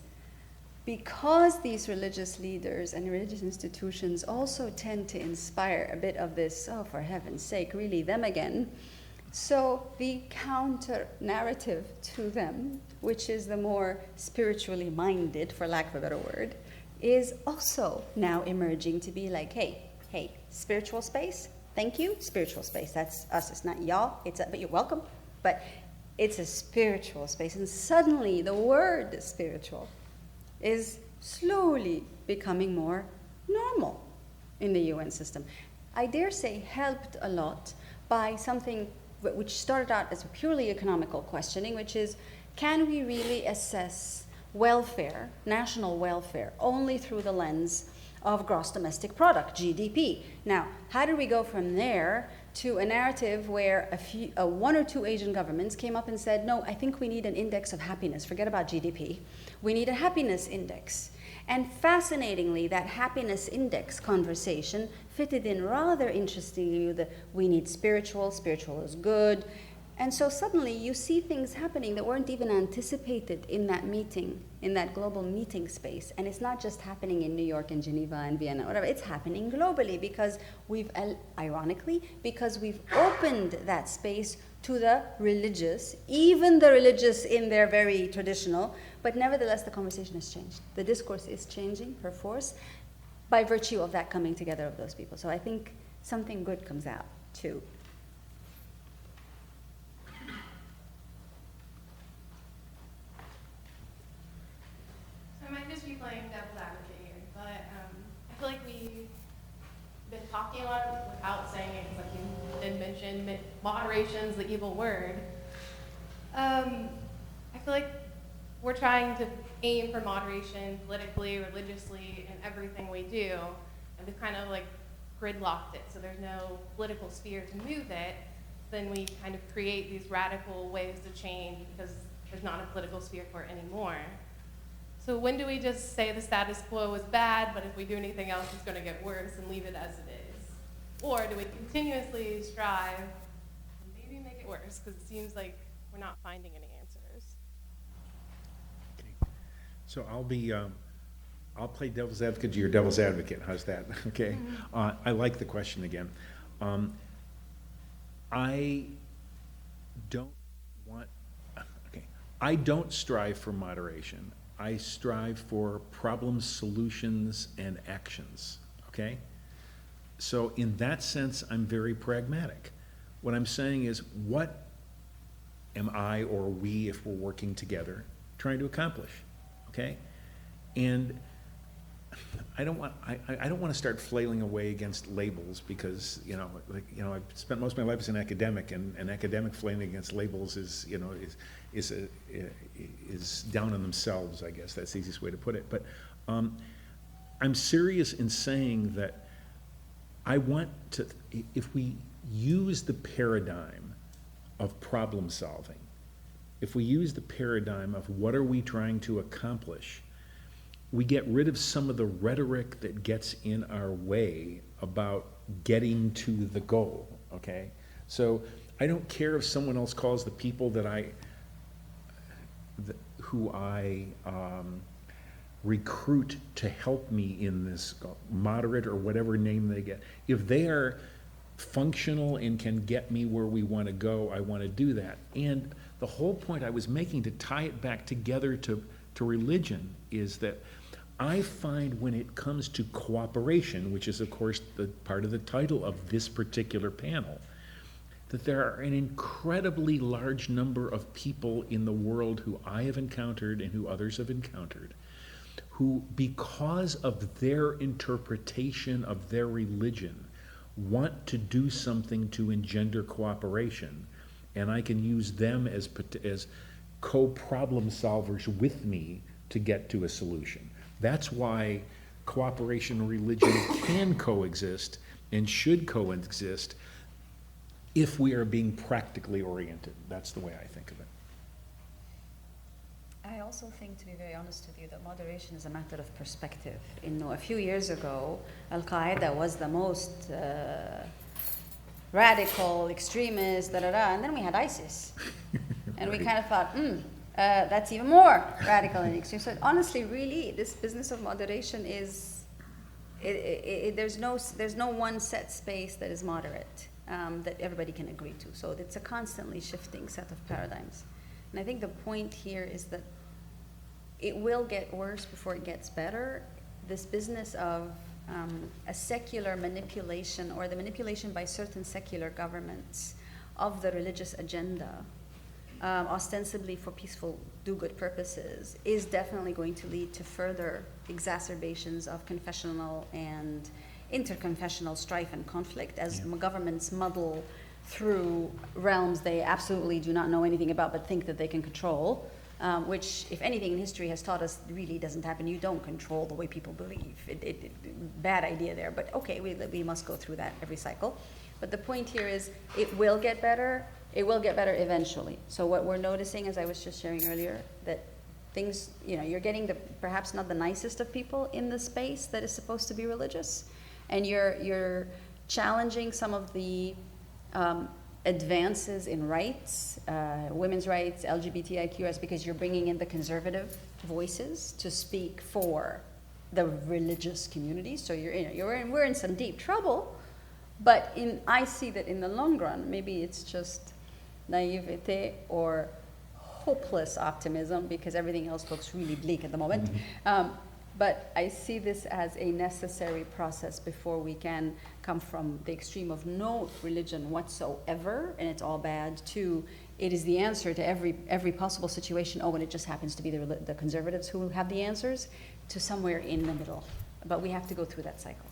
because these religious leaders and religious institutions also tend to inspire a bit of this, oh, for heaven's sake, really them again. So the counter narrative to them, which is the more spiritually minded, for lack of a better word, is also now emerging to be like, hey, spiritual space, thank you, spiritual space. That's us, it's not y'all, but you're welcome. But it's a spiritual space. And suddenly the word spiritual is slowly becoming more normal in the UN system. I dare say helped a lot by something which started out as a purely economical questioning, which is, can we really assess welfare, national welfare, only through the lens of gross domestic product, GDP? Now, how do we go from there to a narrative where one or two Asian governments came up and said, no, I think we need an index of happiness, forget about GDP. We need a happiness index. And fascinatingly, that happiness index conversation fitted in rather interestingly with the, we need spiritual is good. And so suddenly you see things happening that weren't even anticipated in that meeting, in that global meeting space. And it's not just happening in New York and Geneva and Vienna, whatever, it's happening globally because ironically, because we've opened that space to the religious, even the religious in their very traditional, but nevertheless the conversation has changed. The discourse is changing, perforce, by virtue of that coming together of those people. So I think something good comes out too. I might just be playing devil's advocate here, but I feel like we've been talking a lot without saying it, because like you did mention, moderation's the evil word. I feel like we're trying to aim for moderation politically, religiously, in everything we do, and we've kind of like gridlocked it, so there's no political sphere to move it. Then we kind of create these radical ways to change because there's not a political sphere for it anymore. So when do we just say the status quo is bad, but if we do anything else, it's going to get worse and leave it as it is? Or do we continuously strive and maybe make it worse? Because it seems like we're not finding any answers. Okay. So I'll play devil's advocate to your devil's advocate. How's that? Okay. I like the question again. I don't strive for moderation. I strive for problems, solutions, and actions, okay? So in that sense, I'm very pragmatic. What I'm saying is, what am I or we, if we're working together, trying to accomplish, okay? And I don't want to start flailing away against labels because, I've spent most of my life as an academic, and academic flailing against labels is down on themselves, I guess. That's the easiest way to put it. But I'm serious in saying that I want to, if we use the paradigm of problem solving, if we use the paradigm of what are we trying to accomplish, we get rid of some of the rhetoric that gets in our way about getting to the goal, okay? So I don't care if someone else calls the people who I recruit to help me in this moderator or whatever name they get, if they are functional and can get me where we want to go, I want to do that. And the whole point I was making to tie it back together to religion is that I find when it comes to cooperation, which is of course the part of the title of this particular panel, that there are an incredibly large number of people in the world who I have encountered and who others have encountered, who, because of their interpretation of their religion, want to do something to engender cooperation, and I can use them as co-problem solvers with me to get to a solution. That's why cooperation and religion can coexist and should coexist if we are being practically oriented. That's the way I think of it. I also think, to be very honest with you, that moderation is a matter of perspective. A few years ago, Al-Qaeda was the most radical, extremist, and then we had ISIS. And we kind of thought, that's even more radical and extreme. So honestly, really, this business of moderation is, there's no one set space that is moderate, that everybody can agree to. So it's a constantly shifting set of paradigms. And I think the point here is that it will get worse before it gets better. This business of a secular manipulation, or the manipulation by certain secular governments of the religious agenda, ostensibly for peaceful do-good purposes, is definitely going to lead to further exacerbations of confessional and interconfessional strife and conflict as governments muddle through realms they absolutely do not know anything about but think that they can control, which, if anything in history has taught us, really doesn't happen. You don't control the way people believe. Bad idea there, but okay, we must go through that every cycle. But the point here is it will get better. It will get better eventually. So what we're noticing, as I was just sharing earlier, that things, you're getting perhaps not the nicest of people in the space that is supposed to be religious, and you're challenging some of the advances in rights, women's rights, LGBTIQ rights, because you're bringing in the conservative voices to speak for the religious community. So we're in some deep trouble. But I see that in the long run, maybe it's just naivete or hopeless optimism because everything else looks really bleak at the moment. But I see this as a necessary process before we can come from the extreme of no religion whatsoever, and it's all bad, to it is the answer to every possible situation, and it just happens to be the conservatives who have the answers, to somewhere in the middle. But we have to go through that cycle.